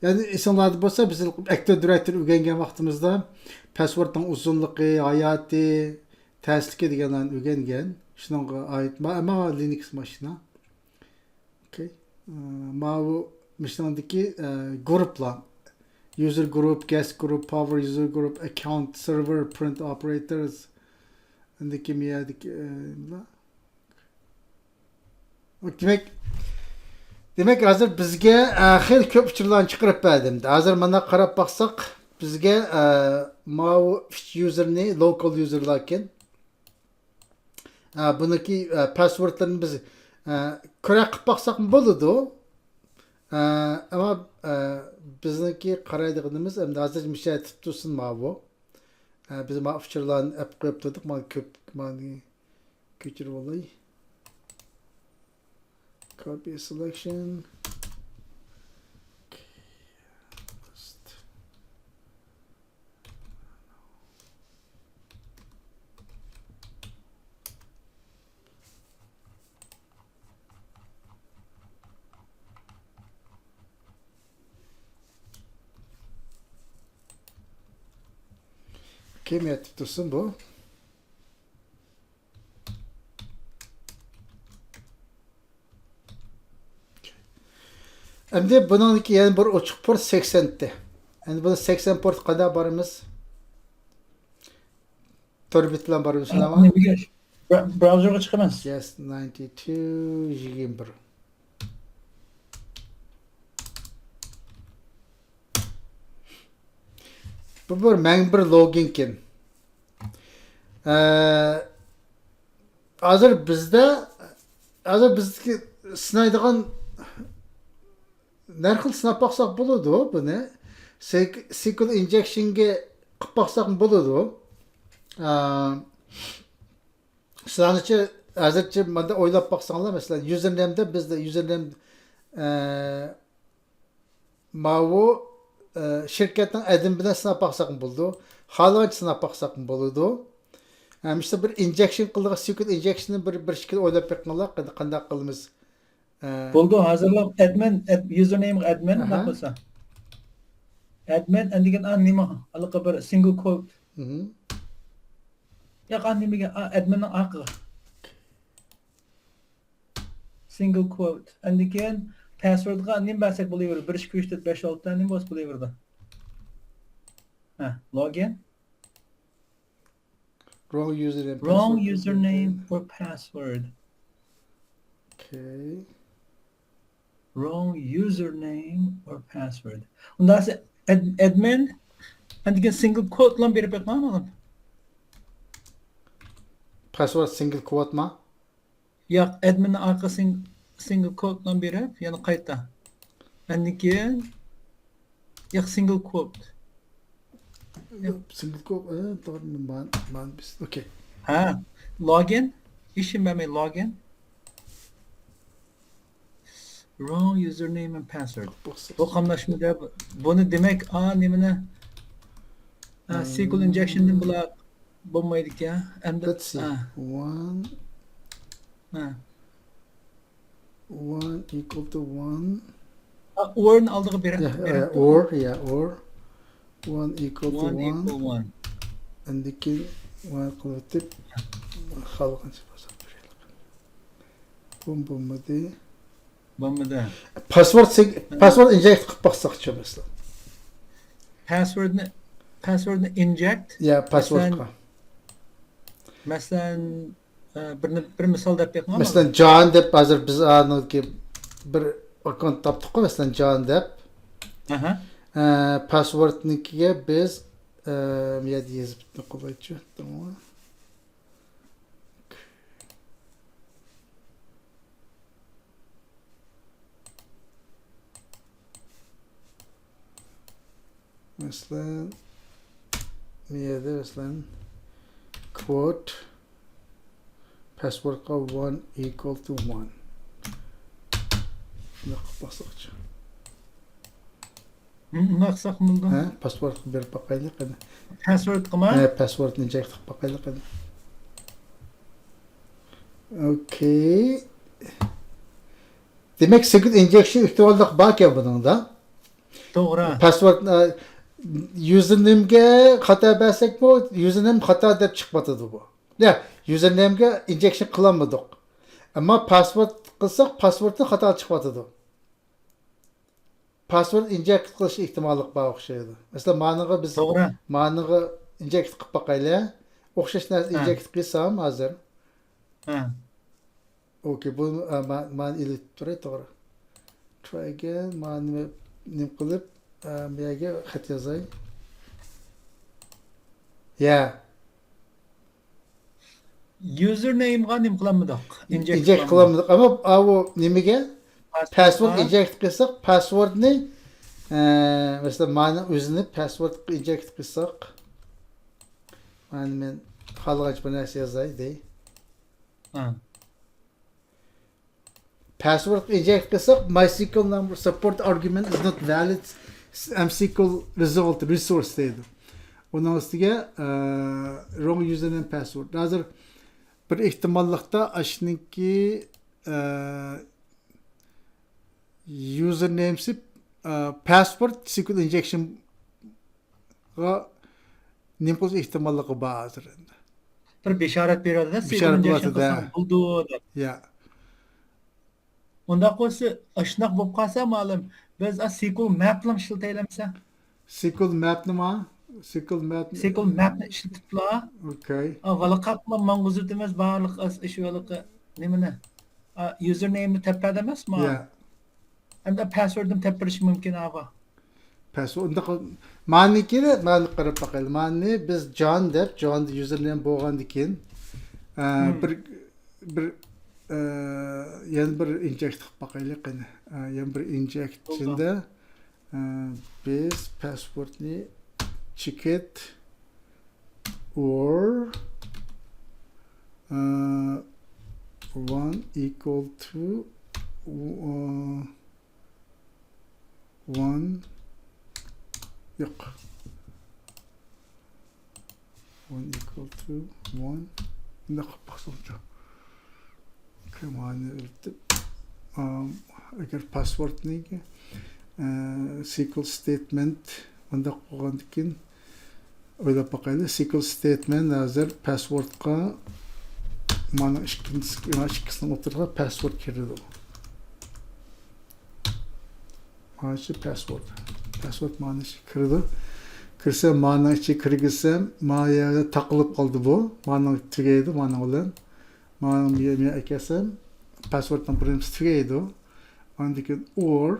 [SPEAKER 1] Yani insanlarda bolsa biz Active Directory öğrengen vaqtimizda password'dan uzunluğu, hayatı, təsdiq deganlarni öğrengen. Şununla ait ama Linux maşina. Okay. Bu maşinadaki gruplar user group, guest group, power user group, account, server, print operators. Andaki miyadaki demek hazır bizge xeyli köp uçurlarni chiqarib berdi. Hazır mana qarab baqsaq bizge mau userni local userlarken buniki passwordlarni biz ko'rak qilib baqsaq bo'ladi. Ama bizniki qaraydiganimiz endi hozir mishatib tursin bu. Biz ma uçurlarni app qo'yib turdik. Mana ko'p mani ko'chirib olay. Copy selection. Kim yapıp dursun bu? Endi bununki yani bir uçuk port 80'ti. Endi bunu 80 port kadar barımız. Torbitlan barımız ama.
[SPEAKER 2] Browser'a çıkamaz.
[SPEAKER 1] Yes, 92 21. Bu bir member login kim? Hazır bizde sınaydıgan narxil sınap baqsaq bo'ladi buni. SQL injection'ga qilib baqsaq bo'ladi. Sizlarcha hozircha menda o'ylab baqsanglar, masalan, username'da bizda username mavu şirketning admin bilan sinab baqsaq bo'ladi. Xohlagan sinab baqsaq bo'ladi. İşte bir injection qildik, SQL injection'ni bir shekil o'ylab beqqanlar, qanday qilamiz?
[SPEAKER 2] Bo'ldi, hozirlab username admin bo'lsa. Admin degan nima? Aloqa bir single quote. Yo'q, nimaga adminning haqqi. single quote. Andan keyin passwordga nima bassak bo'laveradi? 1 2 3 4 5 6 dan nima bosib bo'laveradi? Ha, login.
[SPEAKER 1] Wrong username.
[SPEAKER 2] Wrong
[SPEAKER 1] password.
[SPEAKER 2] username or password.
[SPEAKER 1] Okay.
[SPEAKER 2] Wrong username or password. Ondan sonra admin andan keyin single quote lan berip bakmam.
[SPEAKER 1] Password single quote ma?
[SPEAKER 2] Yo'q, adminning arkasini single quote lan berip, yana qayta. Andan keyin yo'q single quote.
[SPEAKER 1] Single quote. Doğru man biz. Okay.
[SPEAKER 2] Ha, login. İşim ben login. Wrong username and password. Bu qamlashmada buni demak, nimani SQL injection'dan bular bo'lmaydi ekan.
[SPEAKER 1] Let's see. One equal to one.
[SPEAKER 2] Or'ni oldiga beradi.
[SPEAKER 1] Or. One equal to
[SPEAKER 2] One
[SPEAKER 1] one.
[SPEAKER 2] equal one.
[SPEAKER 1] And the key one qilib xalqancha bosib beraylik. Bo'lmadi.
[SPEAKER 2] Bo'lmadi.
[SPEAKER 1] Password inject qilib baqsaqchi masalan.
[SPEAKER 2] Passwordni inject.
[SPEAKER 1] Ya, passwordga.
[SPEAKER 2] Masalan, bir misol deb bermoqman.
[SPEAKER 1] Masalan, John deb hozir biz aniki bir akkaunt topdik-ku, masalan, John deb.
[SPEAKER 2] Aha.
[SPEAKER 1] Passwordnikiga biz bu yerda yozib qo'yaychi. Tamam. Masalan, bu yerda masalan quote passwordga 1 equal to 1. Baqsaqchi.
[SPEAKER 2] Naqsaq bo'ldi.
[SPEAKER 1] Ha, password berib baqaylik qani.
[SPEAKER 2] Password qilma.
[SPEAKER 1] Passwordni inject qilib baqaylik qani. Okay. Demek secret injection ihtimallik bor-ku buningda.
[SPEAKER 2] To'g'ri.
[SPEAKER 1] Password username'ga xato bersak-ku, username xato deb chiqmadi bu. Ya, username'ga injection qilmadik. Ammo password qilsak, passwordni xato chiqmadi. Password inject qilish ehtimollik bor o'xshaydi. Masalan, maniga biz maniga inject qilib baqaylik. O'xshash narsa inject qilsam hozir.
[SPEAKER 2] Ha.
[SPEAKER 1] Okay, bu man ilit turay to'g'ri. Try again, mani nim qilib, bu yerga xat yozay. Ya.
[SPEAKER 2] Username'ga nim qilmadik.
[SPEAKER 1] Inject qilmadik, ammo bu nimaga? Password inject qilsak, passwordni masalan mani o'zini password inject qilsak, men xohlagancha bir narsa yozay dey. Password inject qilsak, MySQL number support argument is not valid MySQL result resource deydi. Onun ustiga wrong username password. Hozir bir ehtimollikda ashniki username'si password SQL injection ga nimpoz ehtimolliqi bor hozir endi.
[SPEAKER 2] Bir bishorat beradi-da, SQL injection qilsam bo'ldi deb.
[SPEAKER 1] Ya.
[SPEAKER 2] Unda qo'ysa, shunaqa bo'lib qolsa, ma'lum, biz SQL mapni ishlataylamsa?
[SPEAKER 1] SQL map nima? SQL
[SPEAKER 2] mapni ishlatiblar.
[SPEAKER 1] Okay.
[SPEAKER 2] Valaqatma mang'uzut emas, barliq ish valiqi nimani? Username'ni teppada emasmi?
[SPEAKER 1] Ya.
[SPEAKER 2] Hamda password'im tepirish mumkin ava.
[SPEAKER 1] Password mannikini mani qarab baqaylik. Manni biz John deb, John'da username bo'lgandan keyin bir yana bir inject qilib baqaylik qani. Yana bir inject ichida biz passwordni check or 1 equal to 1 yok. 1 equal to 1 ne kapaksolca. Kemane öldü. Eğer password neydi? SQL statement onda qo'ygandan o'ylab baqaylik. SQL statement hozir passwordga mana ikkisini o'tirgan password kiradi. Maaşı password. Password mağın içi kırdı. Kırsa mağın içi kırgızsam mağaya takılıp kaldı bu. Mağın tügeydi mağın olan. Mağın bir ekesem password'dan birimiz tügeydi. Andaki or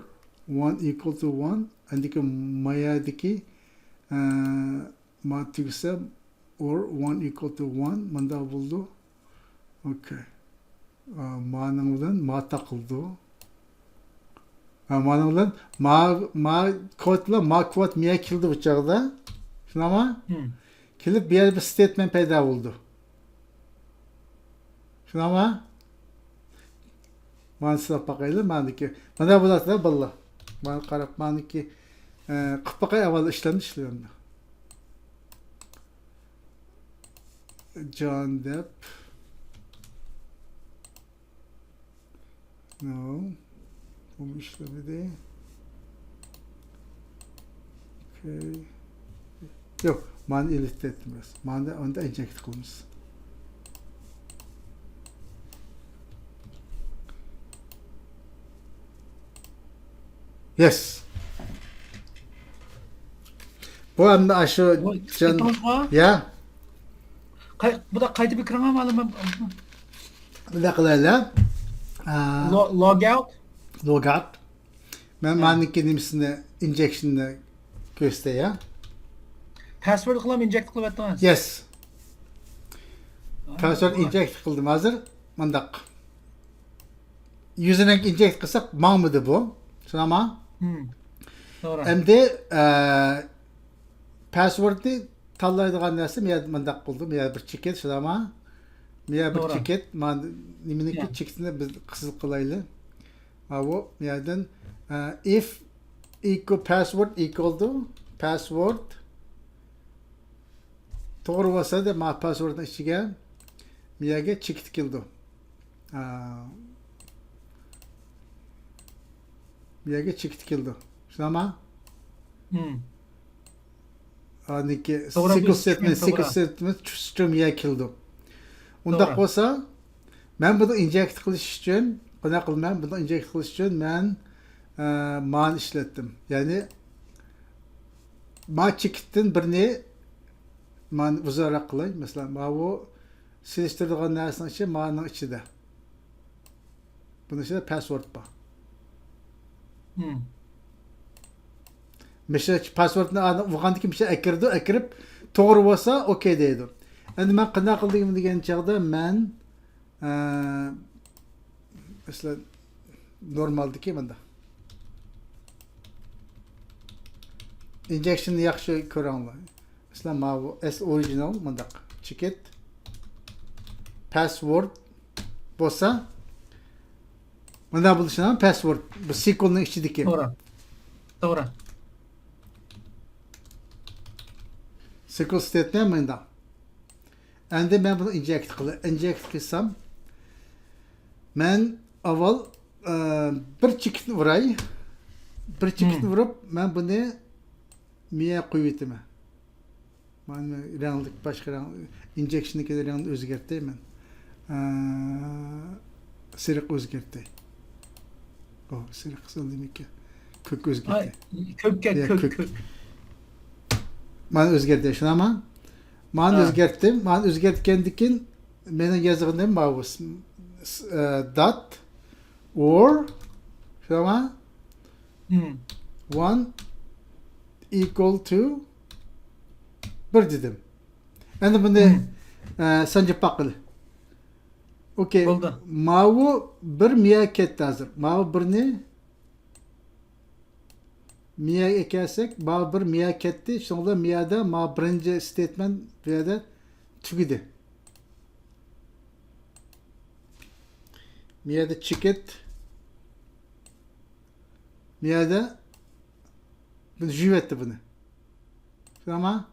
[SPEAKER 1] 1 equal to 1. Andaki mayadaki ma tügsem or 1 equal to 1. Manda buldu. Okay. Mağın olan ma takıldı. Mağın olan ma kodla ma kod miye kildi bıçakta. Şuna ama kilip bir yer bir statement peyda oldu. Şuna ama man sınıf bakayla mandaki. Manda bulatlar balla. Man karap mandaki kıpakay avalı işliyorum. John Depp. No. Bu işlemedi. Okay. Yok. Man ilişki etmez. Man da onda inject kılmış. Yes. Bu anda aşı can ya.
[SPEAKER 2] Bu da kaydı bir kırana mı alın?
[SPEAKER 1] Bir dakika
[SPEAKER 2] Log out.
[SPEAKER 1] Log out. Ben manın kendimsinde injection'da gösteriyor.
[SPEAKER 2] Password kılam inject kılıp etmez.
[SPEAKER 1] Yes. Password inject kıldım hazır. Mandak. Username inject kılsak mağmıdı bu. Ama
[SPEAKER 2] Doğru.
[SPEAKER 1] hem de password'ı tallaydıgan narsa men mandak buldum. Ya bir çiket ama ya bir çiket niminiki çikitinde biz kısıl kılaylı. O yerden if equal password equal to password doğru olsa da ma password'ın içine miyage çikit kildi. Miyage çikit kildi. Ama aniki single statement çüstüm ya kildi. Onda olsa ben bunu inject kılış için ben bunu inject kılış için ben man işlettim. Yani ma çikitin birini man uzarak kılay. Mesela ma o siliştirdiğin narsanın içi ma'nın içinde. Bunun içinde password var. Mesela password'ını vurgandaki bir şey ekirip doğru olsa okey deydi. Endi ben qanday qildim degan chaqda men mesela normaldiki menda injection'ni yaxshi ko'ranglar. Mesela ma bu S original mendaq chicket password bo'lsa menda bo'lishini password bu SQL'ning ichidagi.
[SPEAKER 2] Doğru.
[SPEAKER 1] SQL statement menda. Endi ben bunu inject qilsam men avval bir chekitni uray. Bir chekitni urib men buni miya qo'yib etaman. Men ranglik boshqa rang injection'dagi rangni o'zgartiraman. Siriq o'zgartay. Siriq qildim ko'k o'zgartay.
[SPEAKER 2] Kök.
[SPEAKER 1] Men o'zgartay shuni ama man o'zgartdim. Man o'zgartgandikin meni yozig'im mavus dot or shama 1 equal to 1 dedim. Endi buni sanjib baqil. Okey. Mavu bir miya ketdi hozir. Mavu birni miya ekansak, mavu bir miya ketdi. Shunda miyada ma birinchi statement bu yerda tugidi. Miyada chicket miyada bunu jüvetti bunu. Ama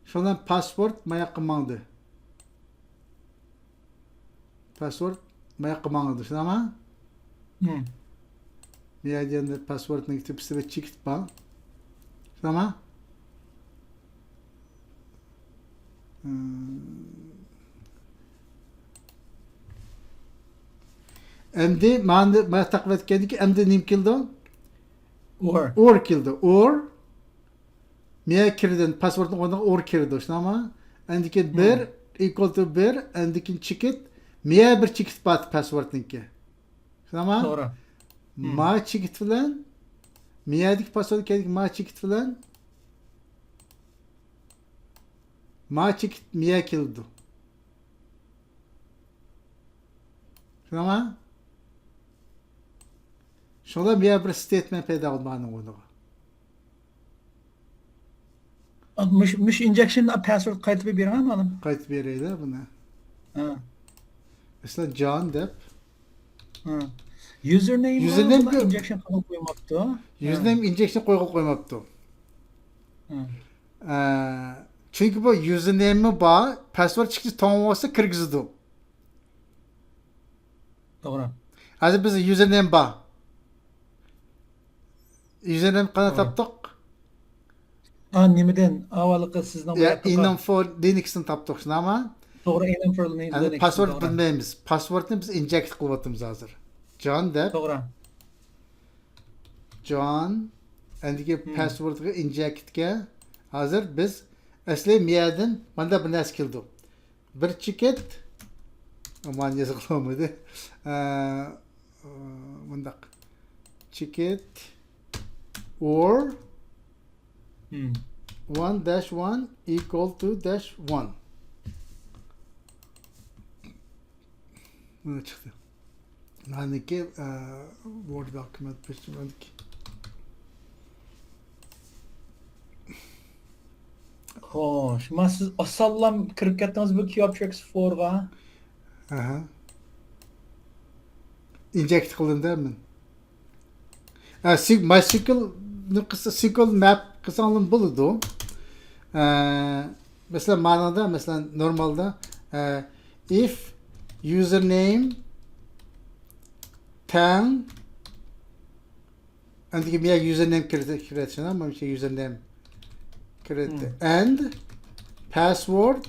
[SPEAKER 1] şundan password maya qilmangdi. Password maya qilmangdi. Ama miyada passwordni tipsida chicket bor. Ama endi men taqib etgandiki endi nim keldi.
[SPEAKER 2] Or.
[SPEAKER 1] keldi. Or miya kirdi. Passwordning o'rniga or kirdi. Shunami? Andikin 1 equal to 1 andikin chekit miya bir chekit bat passwordniki. Shunami?
[SPEAKER 2] To'g'ri.
[SPEAKER 1] Ma chekit bilan miyadik password kerak ma chekit bilan ma chekit miya keldi. Shunami? Shunda miya bir statement paydo bo'ldi mening o'rniga.
[SPEAKER 2] Mush injection password qaytib berganmi olim?
[SPEAKER 1] Qaytib beraylik buni.
[SPEAKER 2] Ha.
[SPEAKER 1] Mesela John deb
[SPEAKER 2] Ha. Username
[SPEAKER 1] Username-
[SPEAKER 2] injection qilib qo'ymabdi.
[SPEAKER 1] username injection qo'yib qo'ymabdi.
[SPEAKER 2] Ha.
[SPEAKER 1] Çünkü bu username'i bor, password chiqish tamom bo'lsa kirgizdi.
[SPEAKER 2] To'g'ri.
[SPEAKER 1] Hozir biz username bor. Username qana topdik?
[SPEAKER 2] Nimadan avvalgi sizning
[SPEAKER 1] Ya info Linux'ni topdik, shunami?
[SPEAKER 2] to'g'ri enum for Linux.
[SPEAKER 1] Yani password bilmaymiz. Passwordni biz inject qilyapmiz hozir. John deb
[SPEAKER 2] To'g'ri.
[SPEAKER 1] John andagi passwordga injectga hozir biz asli miyadan mana bir narsa keldi. Bir cheket aman yozilmadi. Bundaq cheket or 1-1 equal to -1. Bunu çıktı. Maniki Word document peşimdeki.
[SPEAKER 2] Xo'sh, men siz osallam kirib ketdingiz bu Keyobjects 4ga.
[SPEAKER 1] Aha. Inject qilindi men. MySQL qısa SQL map qısanlım bo'ladi. Mesela ma'noda, mesela normalda if username 10 andagi men username kiritishim, mana shu username kiritdi and password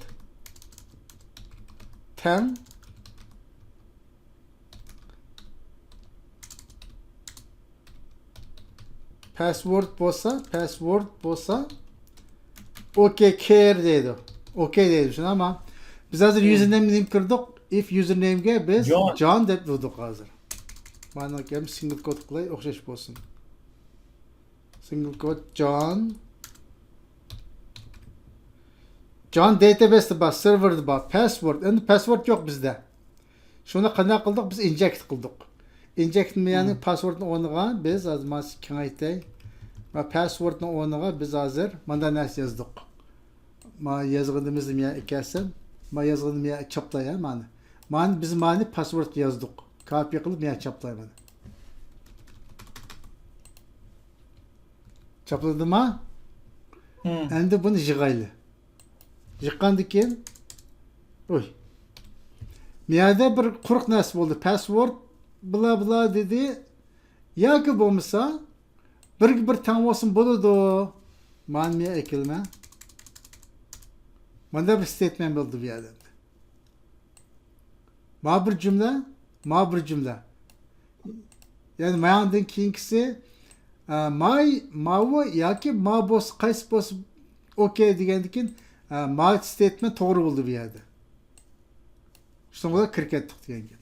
[SPEAKER 1] 10 password bo'lsa okay care deydi. Okay deydi shuni, ama biz hozir username'ni kirdik. If username'ga biz John deb dedik hozir. Mana ham single quote qilay, o'xshash bo'lsin. Single quote John database bor, server bor, password. Endi password yo'q bizda. Shuni qanday qildik? Biz inject qildik. Inject yani passwordni o'rniga biz hozir mas kengaytay va passwordni o'rniga biz hozir mana narsa yozdik. Ma yozganimizni men ekasin, ma yozganimni men choplay mana. Biz mani password yozdik. Copy qilib men choplayman. Chopladimmi? Endi buni yig'ayli. Yıqqandan keyin oy. Miyada bir quruq narsa bo'ldi. Password bla dedi. Yoki bo'lmasa bir tang olsun bo'ladi. Mana ekilma. Mana bir statement bo'ldi bu yerda. Ma bir cümle. Yani mayandan keyingisi mavu yoki ma bo'lsa qaysi bo'lsa okey degandan keyin ma statement to'g'ri bo'ldi bu yerda. Shunga kirib ketdik degan.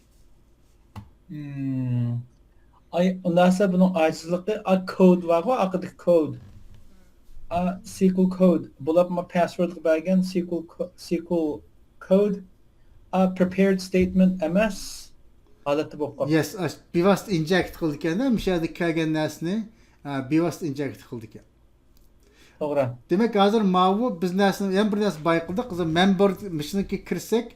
[SPEAKER 2] Ondan sonra bunun acizliği code var mı? Akıdaki code. SQL code. Bulab ma password bergen SQL code. Prepared statement MS. Alatı bu.
[SPEAKER 1] Yes, bivast inject qildik endi, mishada kelgan narsani bivast inject qildik.
[SPEAKER 2] To'g'ri.
[SPEAKER 1] Demak, hozir mavu biz narsani ham bir narsa bay qildik. Member mishniki kirsak,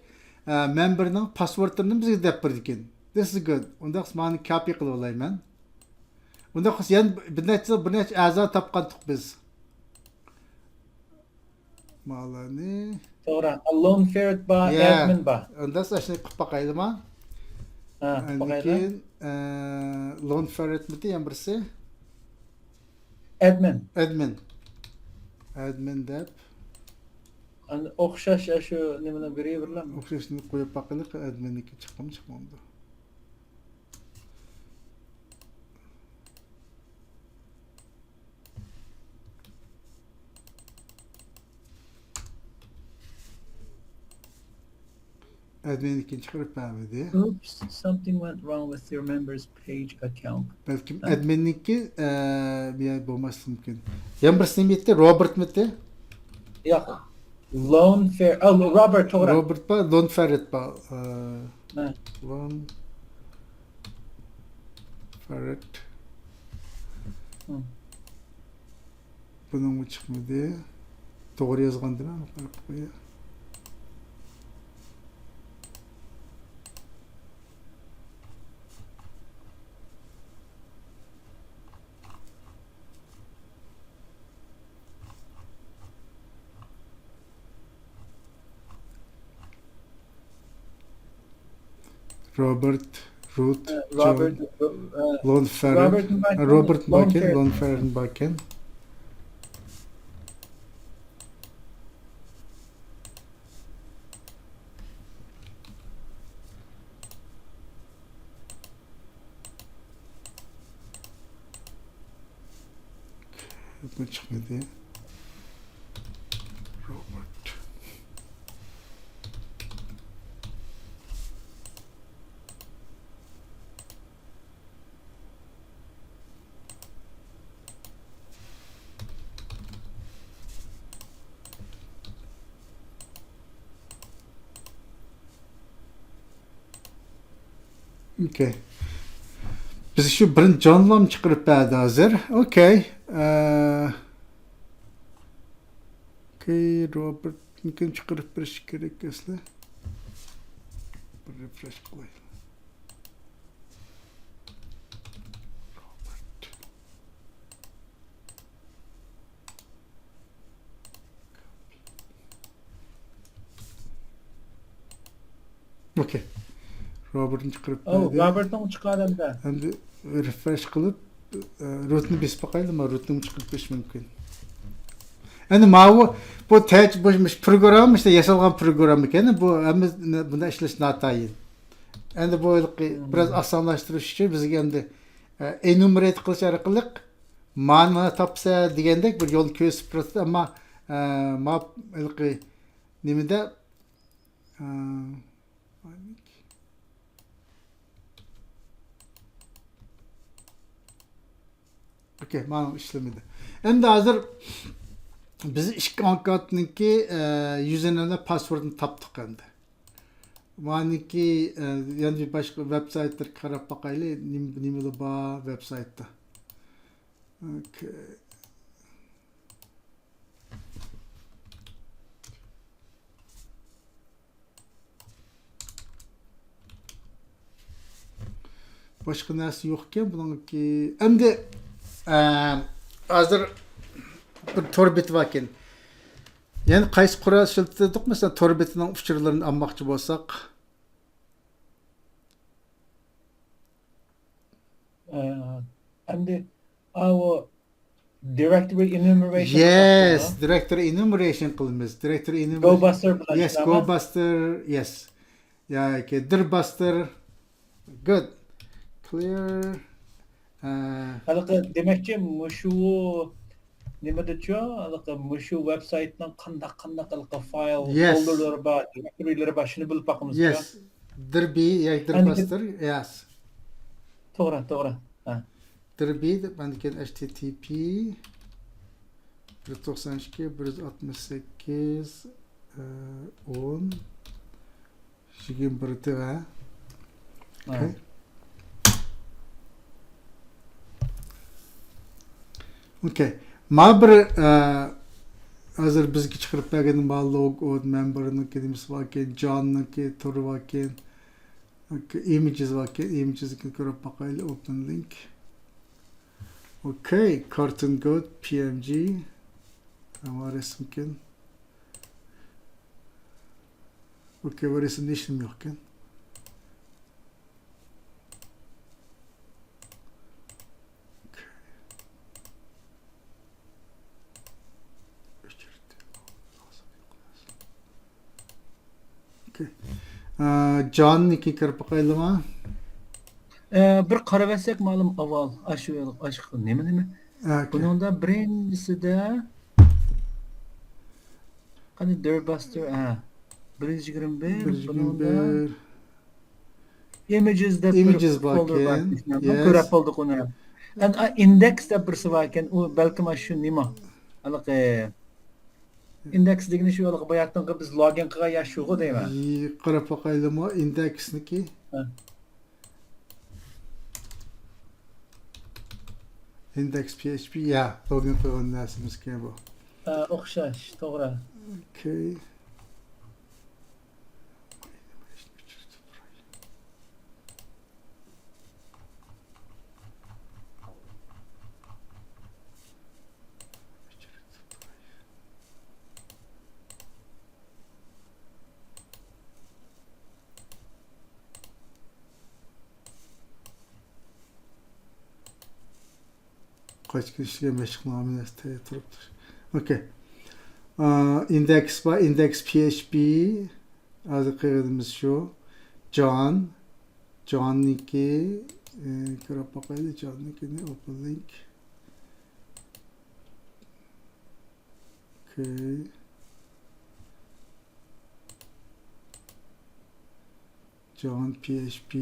[SPEAKER 1] memberning passwordini bizga deb berdi ekan. This is good. Unda mani copy qilib olayman. Unda yana bir necha a'zo topgandik biz. Malani.
[SPEAKER 2] To'g'ri. Lone ferret ba, admin ba.
[SPEAKER 1] Unda shuni qilib boqaydimi? Keyin lone ferret miti ham birisi? Admin deb.
[SPEAKER 2] O'xshash shu nimani beraverlarmi?
[SPEAKER 1] O'xshashni qo'yib boqaylik, adminniki chiqmadi. Admin'nikini çıkarıp vermedi.
[SPEAKER 2] Oops, something went wrong with your members page account.
[SPEAKER 1] Belki
[SPEAKER 2] Ha?
[SPEAKER 1] admin'niki bir yer bulması mümkün. Yan birisini mi etti? Robert mi etti?
[SPEAKER 2] Yok. Lone Fair. Oh, Robert to'g'ri.
[SPEAKER 1] Robert ba, Lon Ferret ba.
[SPEAKER 2] Ha.
[SPEAKER 1] Lon Ferret.
[SPEAKER 2] Hı.
[SPEAKER 1] Bunun mu çıkmadı? Doğru yazgandır ama fark koyuyor. Robert, Ruth,
[SPEAKER 2] Robert.
[SPEAKER 1] John, Lon Ferret.
[SPEAKER 2] Robert Bakken.
[SPEAKER 1] Robert
[SPEAKER 2] Lone
[SPEAKER 1] Bakken,
[SPEAKER 2] Fair.
[SPEAKER 1] Lon Ferret Bakken. Bu çıkmadı. Robert. Okay. Biz şu birinci John'la mı çıkarıp verdi hazır? Okay. Okay, Robert kim çıkarıp bir şey gerek aslında. Bir refresh koy. Robert. Okay. Robert'ın çıkarıp
[SPEAKER 2] Oh,
[SPEAKER 1] verdi.
[SPEAKER 2] Robert'ın chiqarimda.
[SPEAKER 1] Hem de refresh kılıp root'unu besip bakayım ama root'unu çıkarıp beş mümkün. Yani bu tecrübemiş program işte yasalgan program ekan bu hemiz bunda ishlash natayin. Endi bu biraz osonlashtirish uchun bizga endi enumerate qilish orqali ma'no topsa degandek bir yo'l ko'rsatib turadi ammo nimada okey ma'no ishlamadi. Endi hozir biz ishki ankatniki username passwordni topdik endi. Maniki yani başka website'lar qarab bakaylı nimada bor website'da. Okay. Başka narsa yo'qkan buniki. Endi hozir bir torbet bor ekan. Yani qaysi qural ishlatdik mesela torbetining uchurlarini olmoqchi bo'lsak
[SPEAKER 2] Endi our directory enumeration.
[SPEAKER 1] yes directory enumeration qilamiz directory enumeration
[SPEAKER 2] GoBuster bilan
[SPEAKER 1] yes
[SPEAKER 2] ishlama.
[SPEAKER 1] GoBuster yes yeah okay Dirbuster good clear
[SPEAKER 2] Haliqi demakchi mushu nima dechu haliqi mushu websitening qandaq haliqi file
[SPEAKER 1] Yes.
[SPEAKER 2] folderlari bor directorylari bor shuni bilib boqamiz.
[SPEAKER 1] yes Dirbi yeah Dirbuster yes
[SPEAKER 2] To'g'ri. Ha.
[SPEAKER 1] Dirbi bandiken http 192 168 10 21 ha okay. Okay. Ma bir hozir bizga chiqarib bergan log member'ni kedimiz vaken John'niki turi vaken images vaken images'ni ko'rib boqaylik open link. Okay, cartoon goat pmg ama resimken. Okay, bu resimde işim yokken. John'niki kirib boqaylimi?
[SPEAKER 2] Bir qarab olsak ma'lum avval shu nima
[SPEAKER 1] Okay.
[SPEAKER 2] buningda birinchisida qani Dirbuster 121
[SPEAKER 1] Bir
[SPEAKER 2] bununda
[SPEAKER 1] bir
[SPEAKER 2] images deb bir
[SPEAKER 1] images
[SPEAKER 2] folder bor
[SPEAKER 1] varken,
[SPEAKER 2] ekan.
[SPEAKER 1] yes.
[SPEAKER 2] Ko'rib bo'ldik uni. And index deb birisi bor ekan. U balkim shu nima? Anaqa index degani shu boyaqdan biz login qilgan ya shugo deyman.
[SPEAKER 1] Qarab bakaylıma indeksniki. Index PHP ya login qilgan narsamiz ki bu.
[SPEAKER 2] O'xshash, to'g'ri.
[SPEAKER 1] Okay. Kaç kişiye meşgul ameliyatı turuptur. Okay. Index var, index PHP. Adı kıydığımız şu. John Nicky. Kırıp bakaydı John Nicky'ni open link. Okay. John PHP.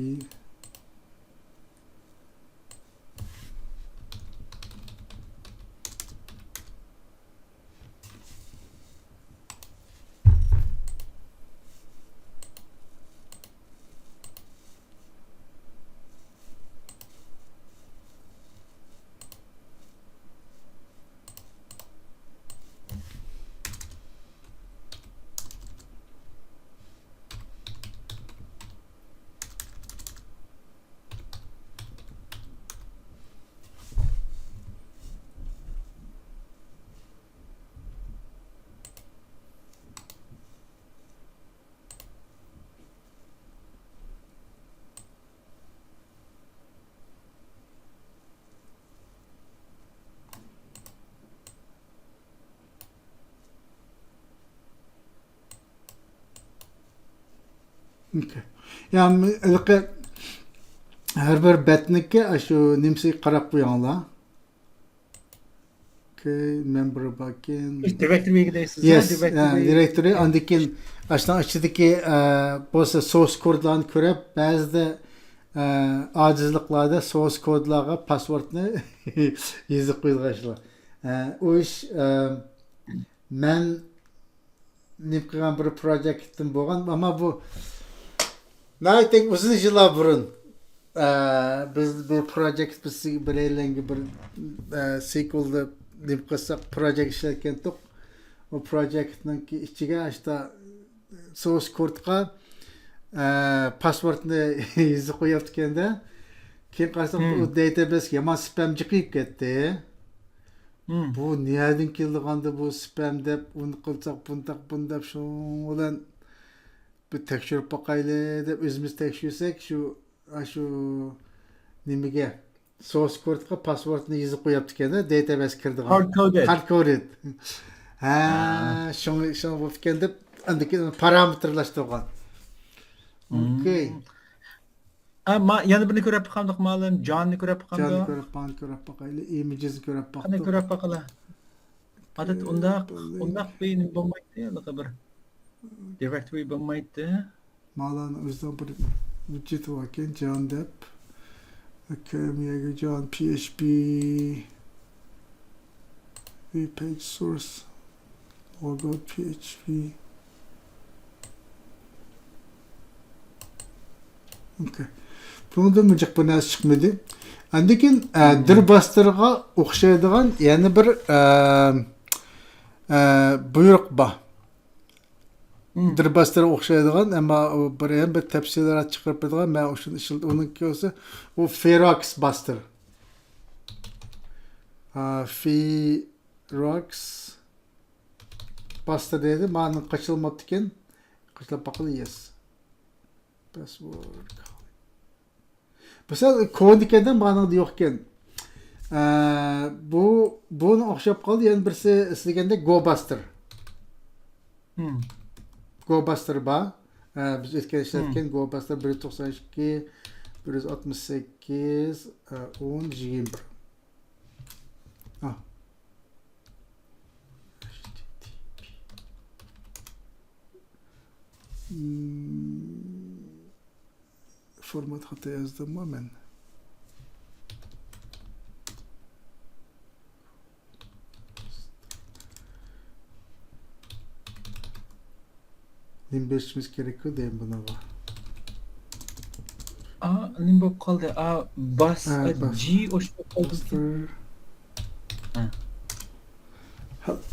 [SPEAKER 1] Okay. Yani ilki her bir betniki şu nimsi qarab qo'yinglar. Okay, member backend.
[SPEAKER 2] Directory'ga deysiz.
[SPEAKER 1] Yes, directory andikin aşağı ichidagi bo'lsa source kodlarni ko'rib, ba'zida ojizliklarda source kodlarga passwordni yozib qo'yganlar. O ish men nima qilgan bir projektim bo'lgan, ammo bu I think uzun yıllar burun biz bir project bileylenge bir sequel'da deb qilsak project ishlatgan to'q. O projektninki ichiga işte source code'ga passwordni yozib qo'yayotganda keyin qarasak u database yomon spam chiqib ketdi. Bu niyadan kelganda bu spam deb uni qilsak bundaq shu bilan bir tekshirib bakaylı deb o'zimiz tekshirsek shu nimaga source code'ga passwordni yozib qo'yapti ekan database kirdi. Hard coded. Şunu bu fikirde andaki parametrlaştırgan. Okay.
[SPEAKER 2] Ama yana birini ko'rib qoldik ma'lum, Johnni ko'rib qoldik.
[SPEAKER 1] Johnni ko'rib bakaylı, images ko'rib bakdik.
[SPEAKER 2] Qani ko'rib baqala. Adat undaq beyin bo'lmaydi, bir directory bo'lmaydi.
[SPEAKER 1] Ma'lum o'zidan bir widget var ekan, John deb. Okay, miyaga John PHP page source logo PHP. Okay. Bunda mıcık bir narsa çıkmadı. Andikin Dirbuster'ga o'xshaydigan yana bir buyruq bor. Dirbuster'ga o'xshaydigan, ammo bir tafsilotlar chiqarib beradigan, men o'shani uniki o'zi u Ferox Buster. Ferox Buster dedi. Ma'ni qo'shilmabdi ekan. Qo'shilib baqili yes. Password. Mesela kod ikenden bana da yokken bunu o'xshab qoldi. Yani birisi istiganda GoBuster. GoBuster bor. Biz o'tgan ishlatgan GoBuster 192 168 10 21. Format hata yazdım mı ben? Nimbeşimiz gerekiyor değil buna bak.
[SPEAKER 2] Nim bo'lib qoldi. Bus
[SPEAKER 1] Evet, bas.
[SPEAKER 2] G o'sha bo'lib qoldi.
[SPEAKER 1] Master.
[SPEAKER 2] Ha.
[SPEAKER 1] Help.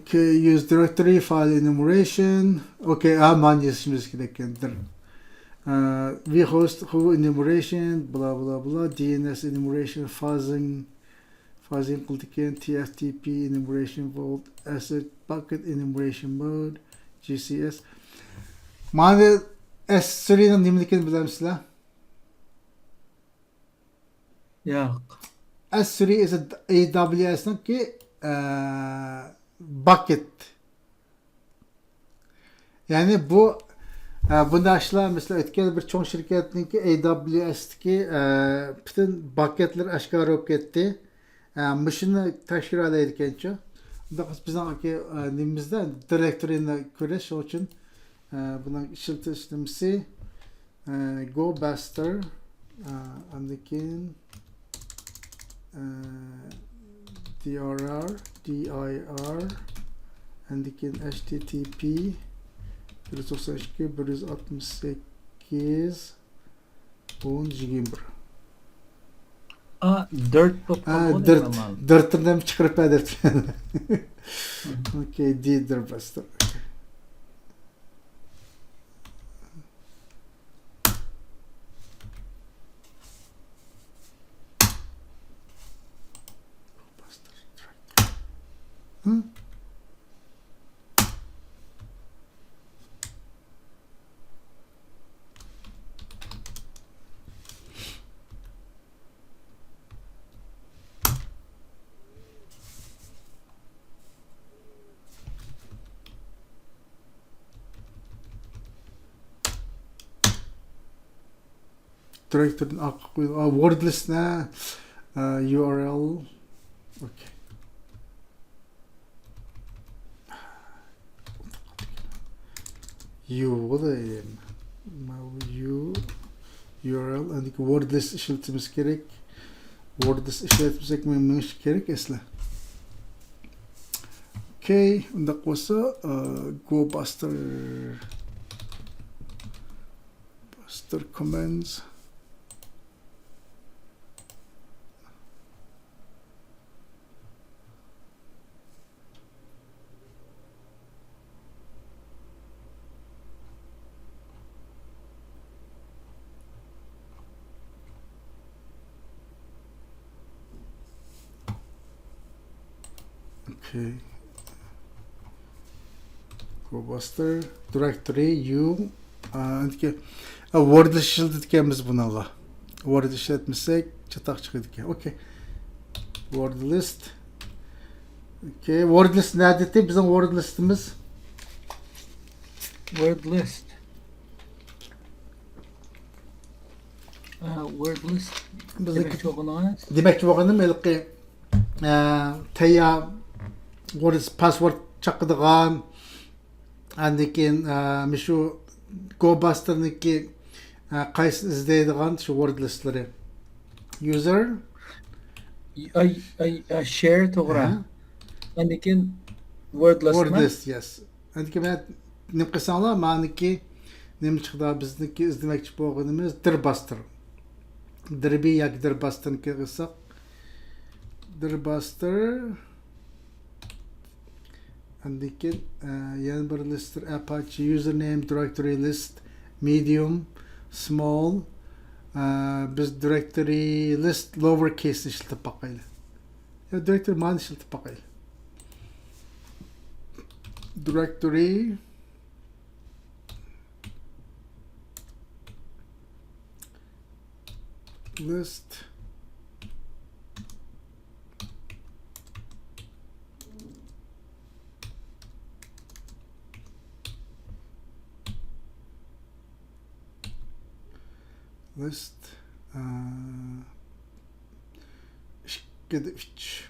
[SPEAKER 1] Okay, use directory file enumeration. Okay, aman yazmamız gerekendir. We host who enumeration, blah blah blah, DNS enumeration, fuzzing qildikken, TFTP enumeration vault, asset bucket enumeration mode, GCS. Mani S3'nin nimaligini bilamsizlar?
[SPEAKER 2] Yo'q.
[SPEAKER 1] S3 is AWS'niki bucket. Yani bu bundaşlar mesela ötken bir çoğun şirketninki AWS'deki bütün bucketler aşkar olup gitti. Mışını teşkil edeydik en bizimki nimizde direktörüne göre şu için buna işletimisi Go Buster andikin dir andikin http 192 168 10 GB.
[SPEAKER 2] 4 bo'lib qoldi.
[SPEAKER 1] Dörtünden çıkarıp edersin. Okay, dir Buster. Hı? Direktörün wordless ne? URL. Okay. U da URL and wordless işletmemiz gerek. Wordless işletmemiz gerek esle. Okay, unda kosa Go Buster commands. Okay. Go Buster directory U wordless işletmemiz bunala. Wordless işletmesek çatak çıkıyorduk. Okay. Word list. Okay. Word list nerede? Bizim word listimiz.
[SPEAKER 2] Word list. Word list. Demek ki organized.
[SPEAKER 1] Demek ki bakın melki teya word password çakıdığan andikin mişu Go Buster'niki qaysı izleydiğan şu word listleri. User
[SPEAKER 2] Share to'g'ri. Lekin wordless.
[SPEAKER 1] Wordless, yes. Andikin ben nimqisanlar maniki nim chiqdi bizniki izlemoqchi bo'lganimiz Dirbuster. Dirbi yoki Dirbuster'niki qilsak Dirbuster andikin yana bir listdir Apache username directory list medium small biz directory list lowercase ishlatib boqaylik. Ya directory mani ishlatib boqaylik. Directory list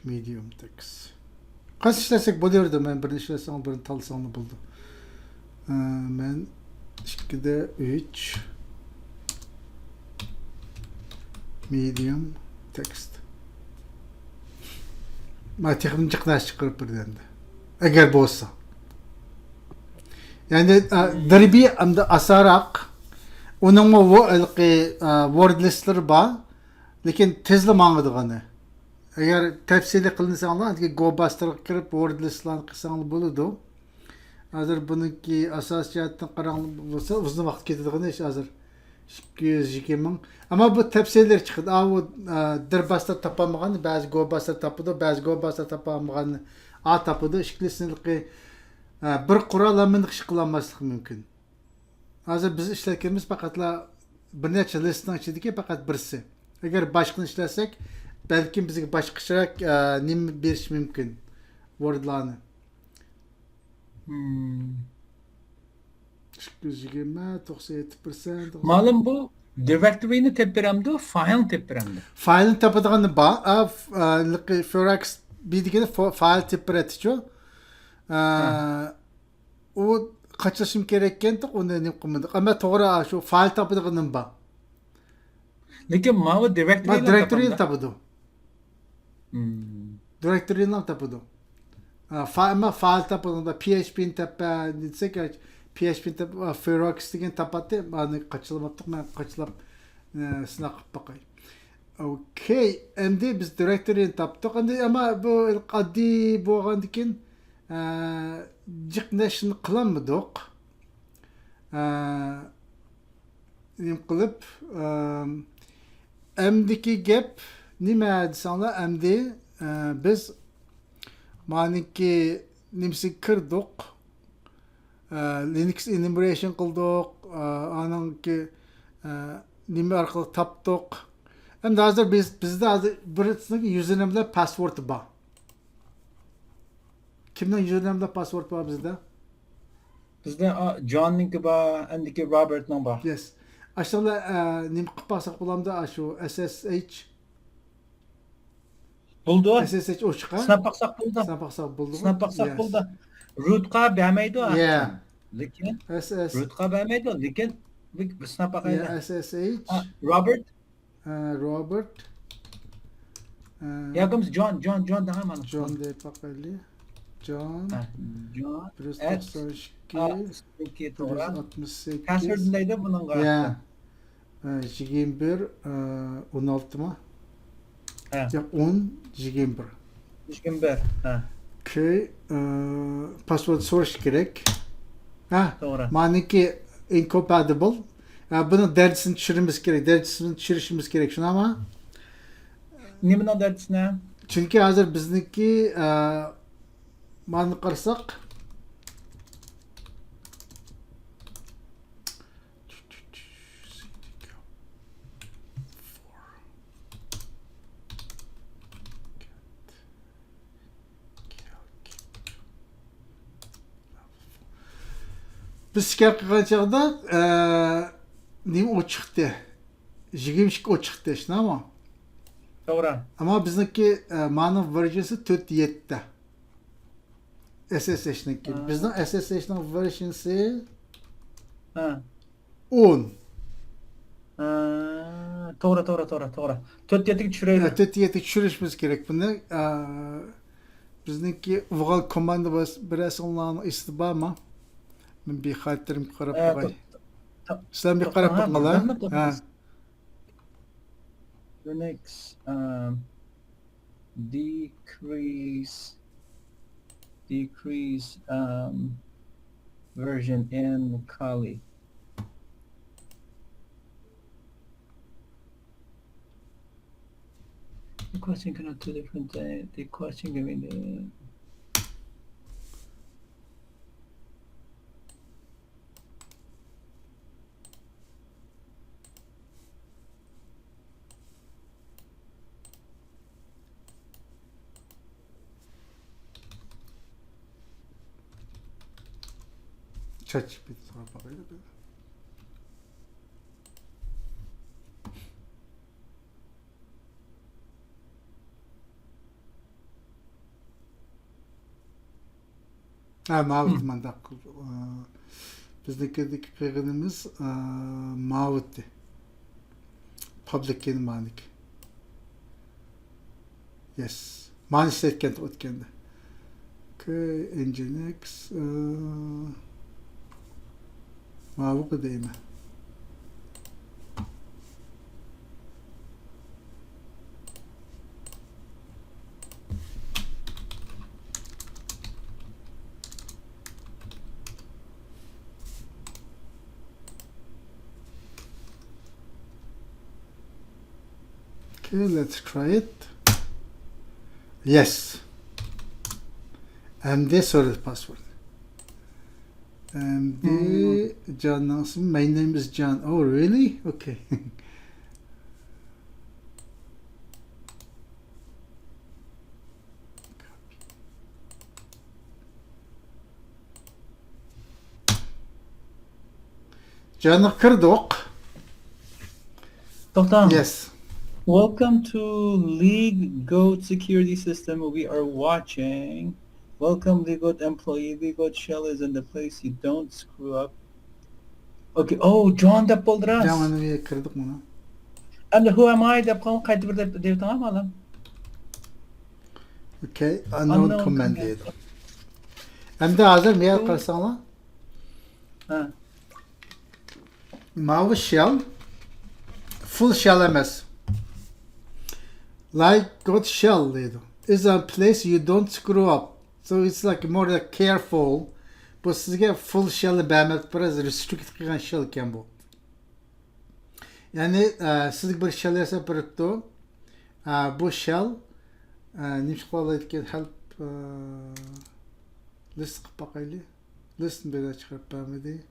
[SPEAKER 1] medium text Qancha ishlasak bo'laverdi. Men birini ishlasam, birini tanlasam bo'ldi. Men 2'de 3 medium text. Ma texnik chiqnash chiqarib berdi. Agar bo'lsa. Yani darbi amda asarak onun mu word listleri var. Lekin tezli mağdığını. Eğer tepsili kılınsanlar ki go bastırıp kirip word listlerini kısanlı buludu. Hazır bununki asas cihattan karanlık olsa uzun vakit ketadiğini iş hazır. 220 ama bu tepsiler çıktı. Bu derbasta tapamaganı, bazı go basta tapıdı, bazı go basta tapamaganı a tapıdı. Şeklisizlik bir kurallarını iş kılamaslık mümkün. Hazır biz işlerkemiz fakatla bir neçe listenin içindeki fakat birisi. Eğer başkını işlersek belki bize başkışarak nim bir iş mümkün. Wordlarını. 220, 97%.
[SPEAKER 2] Malum bu directory'ni tepiremdi, file tepiremdi.
[SPEAKER 1] File'ın tapıdığını bağ. Forex bildiğinde file tepiretici. O kaçışım gerekken de onu ne kullandık. Ama doğru şu file tapıdığının bağ.
[SPEAKER 2] Lekin mavi directory'ni
[SPEAKER 1] Directory'ni tapıdı. Directory'ni tapıdı. Ama file tapıdığında PHP'nin tapı, ditsek PHP'nin tapı, Forex деген tapatı. Bana kaçılamadık, ben kaçılıp sınaqıp bakay. Okey. Şimdi biz directory'ni tapdık. Ama bu qaddi boğandikin Jiqnashni qilamidik. Nim qilib MDki gap nima desanglar MD biz maniki nimsi kirdik. Linux enumeration qildik. Ananki nima orqali topdik. Endi hozir bizda hozir bir username bilan password bor. Kimden username password var bizde?
[SPEAKER 2] Bizde John'ninki var, andiki Robert'nin var.
[SPEAKER 1] Yes. Aşağıda nim kıpasak bulamda şu SSH.
[SPEAKER 2] Buldu.
[SPEAKER 1] SSH o çıkar.
[SPEAKER 2] Snap baksak buldu. Snap baksak buldu. Root'a vermeydi o.
[SPEAKER 1] Yeah.
[SPEAKER 2] Lekin
[SPEAKER 1] SS.
[SPEAKER 2] Root'a vermeydi o. Lekin bir snap bakaydı.
[SPEAKER 1] Yeah, SSH.
[SPEAKER 2] Robert.
[SPEAKER 1] Robert.
[SPEAKER 2] Yakımız John daha mı?
[SPEAKER 1] John de Pakali. John.
[SPEAKER 2] John.
[SPEAKER 1] Plus
[SPEAKER 2] At.
[SPEAKER 1] 62. Plus 68.
[SPEAKER 2] Password'ındaydı bunun galiba.
[SPEAKER 1] Yeah. 21. 16 mı? Ya 10. 21.
[SPEAKER 2] 21.
[SPEAKER 1] Okay. Password soruş gerek.
[SPEAKER 2] Doğru.
[SPEAKER 1] Maniki incompatible. Bunun derecesini düşürmemiz gerek. Derecesini düşürmemiz gerek. Şuna ama.
[SPEAKER 2] Nemin o derecesine?
[SPEAKER 1] Çünkü hazır bizdeki mani qarsak biz şikayet qilgan chog'da nima o chiqdi. 22 o chiqdi, shunami?
[SPEAKER 2] Doğru.
[SPEAKER 1] Ama bizdeki mani versiyonu 47'de. SSH'ninki. Bizning SSH'ning versiyonu 10.
[SPEAKER 2] Doğru. 47'ga tushiraylik.
[SPEAKER 1] 47'ga tushirishimiz kerak buni. Bizniki uyg'on komanda birasilarning ismi bormi? Men bexatirim qarab qo'yay. Sizlar bir qarab qo'yinglar.
[SPEAKER 2] Unix decrease version in Kali. The question cannot two different the question giving the
[SPEAKER 1] ChatGPT sonra bakayım. Ha, mavut mandaq. Bizdeki qilganimiz mavutdi. Public keyni manik. Yes. Mani işletken o'tganda. Okay, Nginx mavut deyman. Okay, let's try it. Yes. MD solid password. MD John Nelson. My name is John. Oh, really? Okay. John'ı kırdık.
[SPEAKER 2] Tohtam.
[SPEAKER 1] Yes.
[SPEAKER 2] Welcome to League Goat Security System. We are watching. Welcome, League Goat employee. League Goat shell is in the place. You don't screw up. Okay. Oh, John da bulduras.
[SPEAKER 1] John'ı bir kırdık bunu.
[SPEAKER 2] And who am I? Da kalın kaydı bir de tamam mı lan?
[SPEAKER 1] Okay. Unknown command dedi. Hem de hazır mı yer karşısına?
[SPEAKER 2] Ha.
[SPEAKER 1] Mavi shell. Full shell MS. Like God shell dedi. Is a place you don't screw up. So it's like more like careful. Bu sizge full shell'i beğenmek biraz restrict kılgan shell iken bu. Yani siz bir shell yasa birikti. Bu shell nimiş qolaydigan help list qilib boqaylik. Listni bir chiqarib bermadi.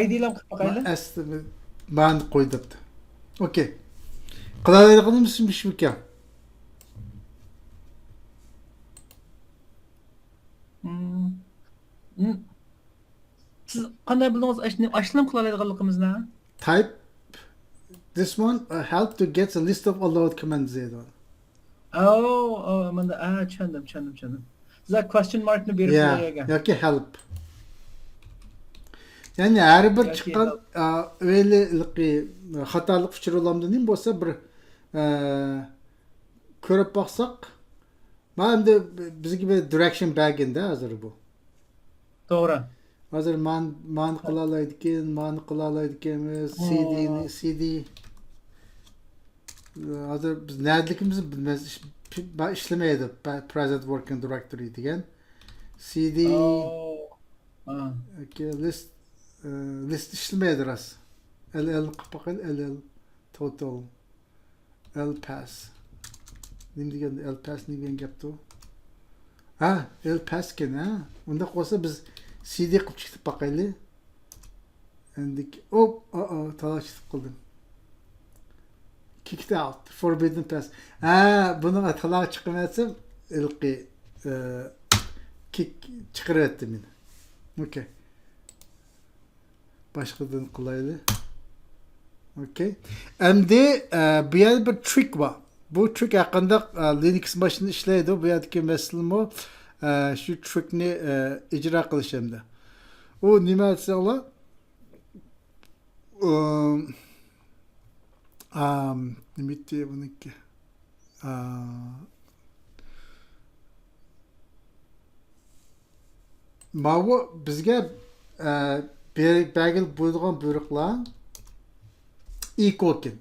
[SPEAKER 2] ID'lam qilib boqaylik.
[SPEAKER 1] Asli ben qo'ydibdi. Okay. Qilalaydiganimiz shu ekan.
[SPEAKER 2] Siz qanday bildingiz ashlam qilalaydiganligimizni?
[SPEAKER 1] Type this one help to get a list of allowed commands dedi.
[SPEAKER 2] Oh, mana tushundim. Siz question markni berib qo'ygan.
[SPEAKER 1] Yoki help. Yani her bir çıkan öyle hatalık uçurulamdı neyim bolsa bir körüp baksak ben de biz gibi direction bag'inde hazır bu.
[SPEAKER 2] Doğru.
[SPEAKER 1] Hazır man kılalaydıkken CD hazır biz neredekimizi bilmez işlemeydi present working directory diyen CD okay, list işlemeydi ras LL kapakıl LL total L pass neyim diyen L pass neyim yaptı ha L pass ken ha onda koysa biz CD qilib chiqib boqaylik. Endi talashib qildim. Kicked out, forbidden pass. Buni talash chiqmatsam, ilqi kick chiqaryapti meni. Okay. Boshqadan qilaylik. Okay. Endi bu yerda bir trick bor. Bu trick haqida Linux mashinada ishlaydi. Bu yerdagi masalamo şu trickni icra qilishimda. U nima desanglar? Nima deydi buniki? Mavu bizga belgil bo'lgan buyruqlar echo ken.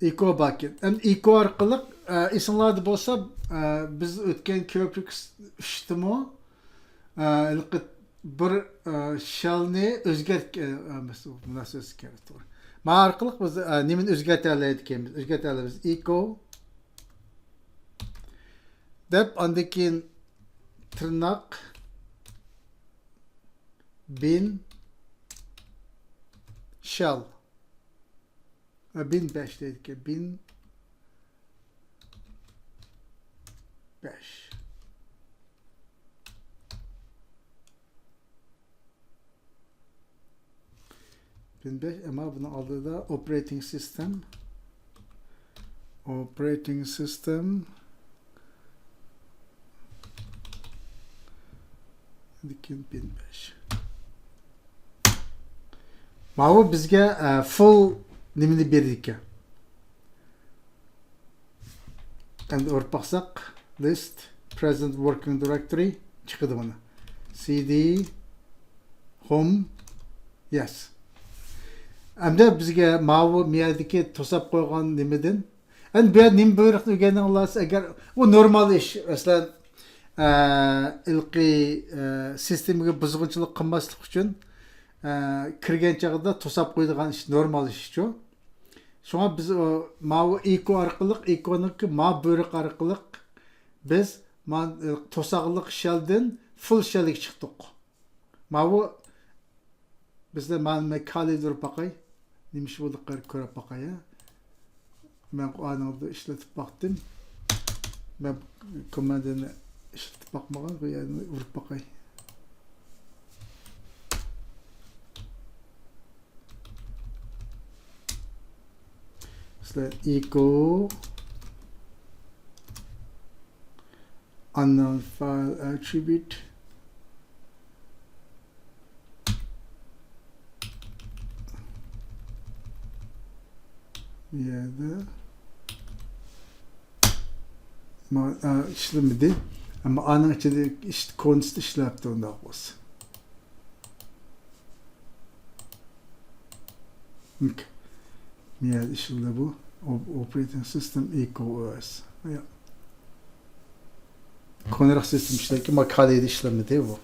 [SPEAKER 1] Echo bakin. Echo orqali esinglarda bo'lsa biz o'tgan ko'prik ishdimi bir shellni o'zgartgan ma orqali biz nimani o'zgartiramiz echo deb undan keyin tirnoq bin shell 1005 dedik ki 1005 1005 ama bunu aldığı da operating system Dikin 1005. Mavi bizge full nimini berdik. And orpaqsaq list present working directory çıkıdı bana. CD home yes. Әмді бізге мауы миядеке тосап қойған немеден. Ән бәд нем бүйріқ дегенің оласы, әгер о нормал іш, әслән ilqi sistemiga buzg'unchilik qilmaslik uchun kirgan chog'ida to'sab qo'yadigan ish normal ish-ku. Shunga biz mau eko orqali ekoniki ma bo'riq orqali biz to'saqliq shelldan full shellga chiqdik. Mau bizda men kalidir baqay, nimish bo'ldi ko'rib baqay. Men aningda ishlatib baqdim. Men komandani ishlatib baqmagan, bu yerni urib baqay. Echo unknown file attribute işlemedi ama anın içinde işte konst işlepti onda olsun. Miyad işledi bu. Operating System Eco OS. Ya. Konarak sistem işlerken makaleydi işlemedi bu.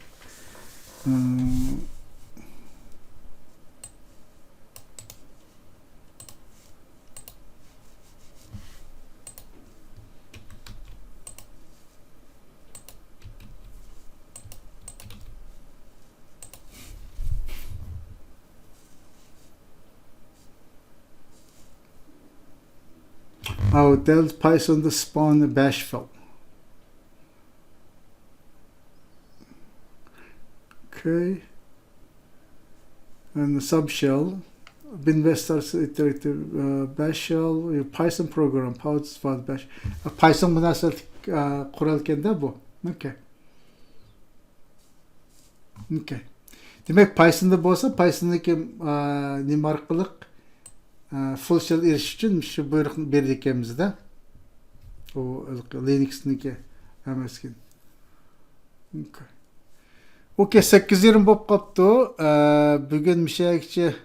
[SPEAKER 1] Tells Python to spawn a bash file. Okay. And the subshell, binvestors iterative bash shell, Python program, powers for bash. Python münasır kurarken de bu. Okay. Okay. Demek Python'da bu olsa Python'daki nimarkılık full shell eriş için şu buyruq berdikemizde. O Linux'niki emaskin. Okay. Okay, 8:20 bo'lib qopti. Bugun mishakchi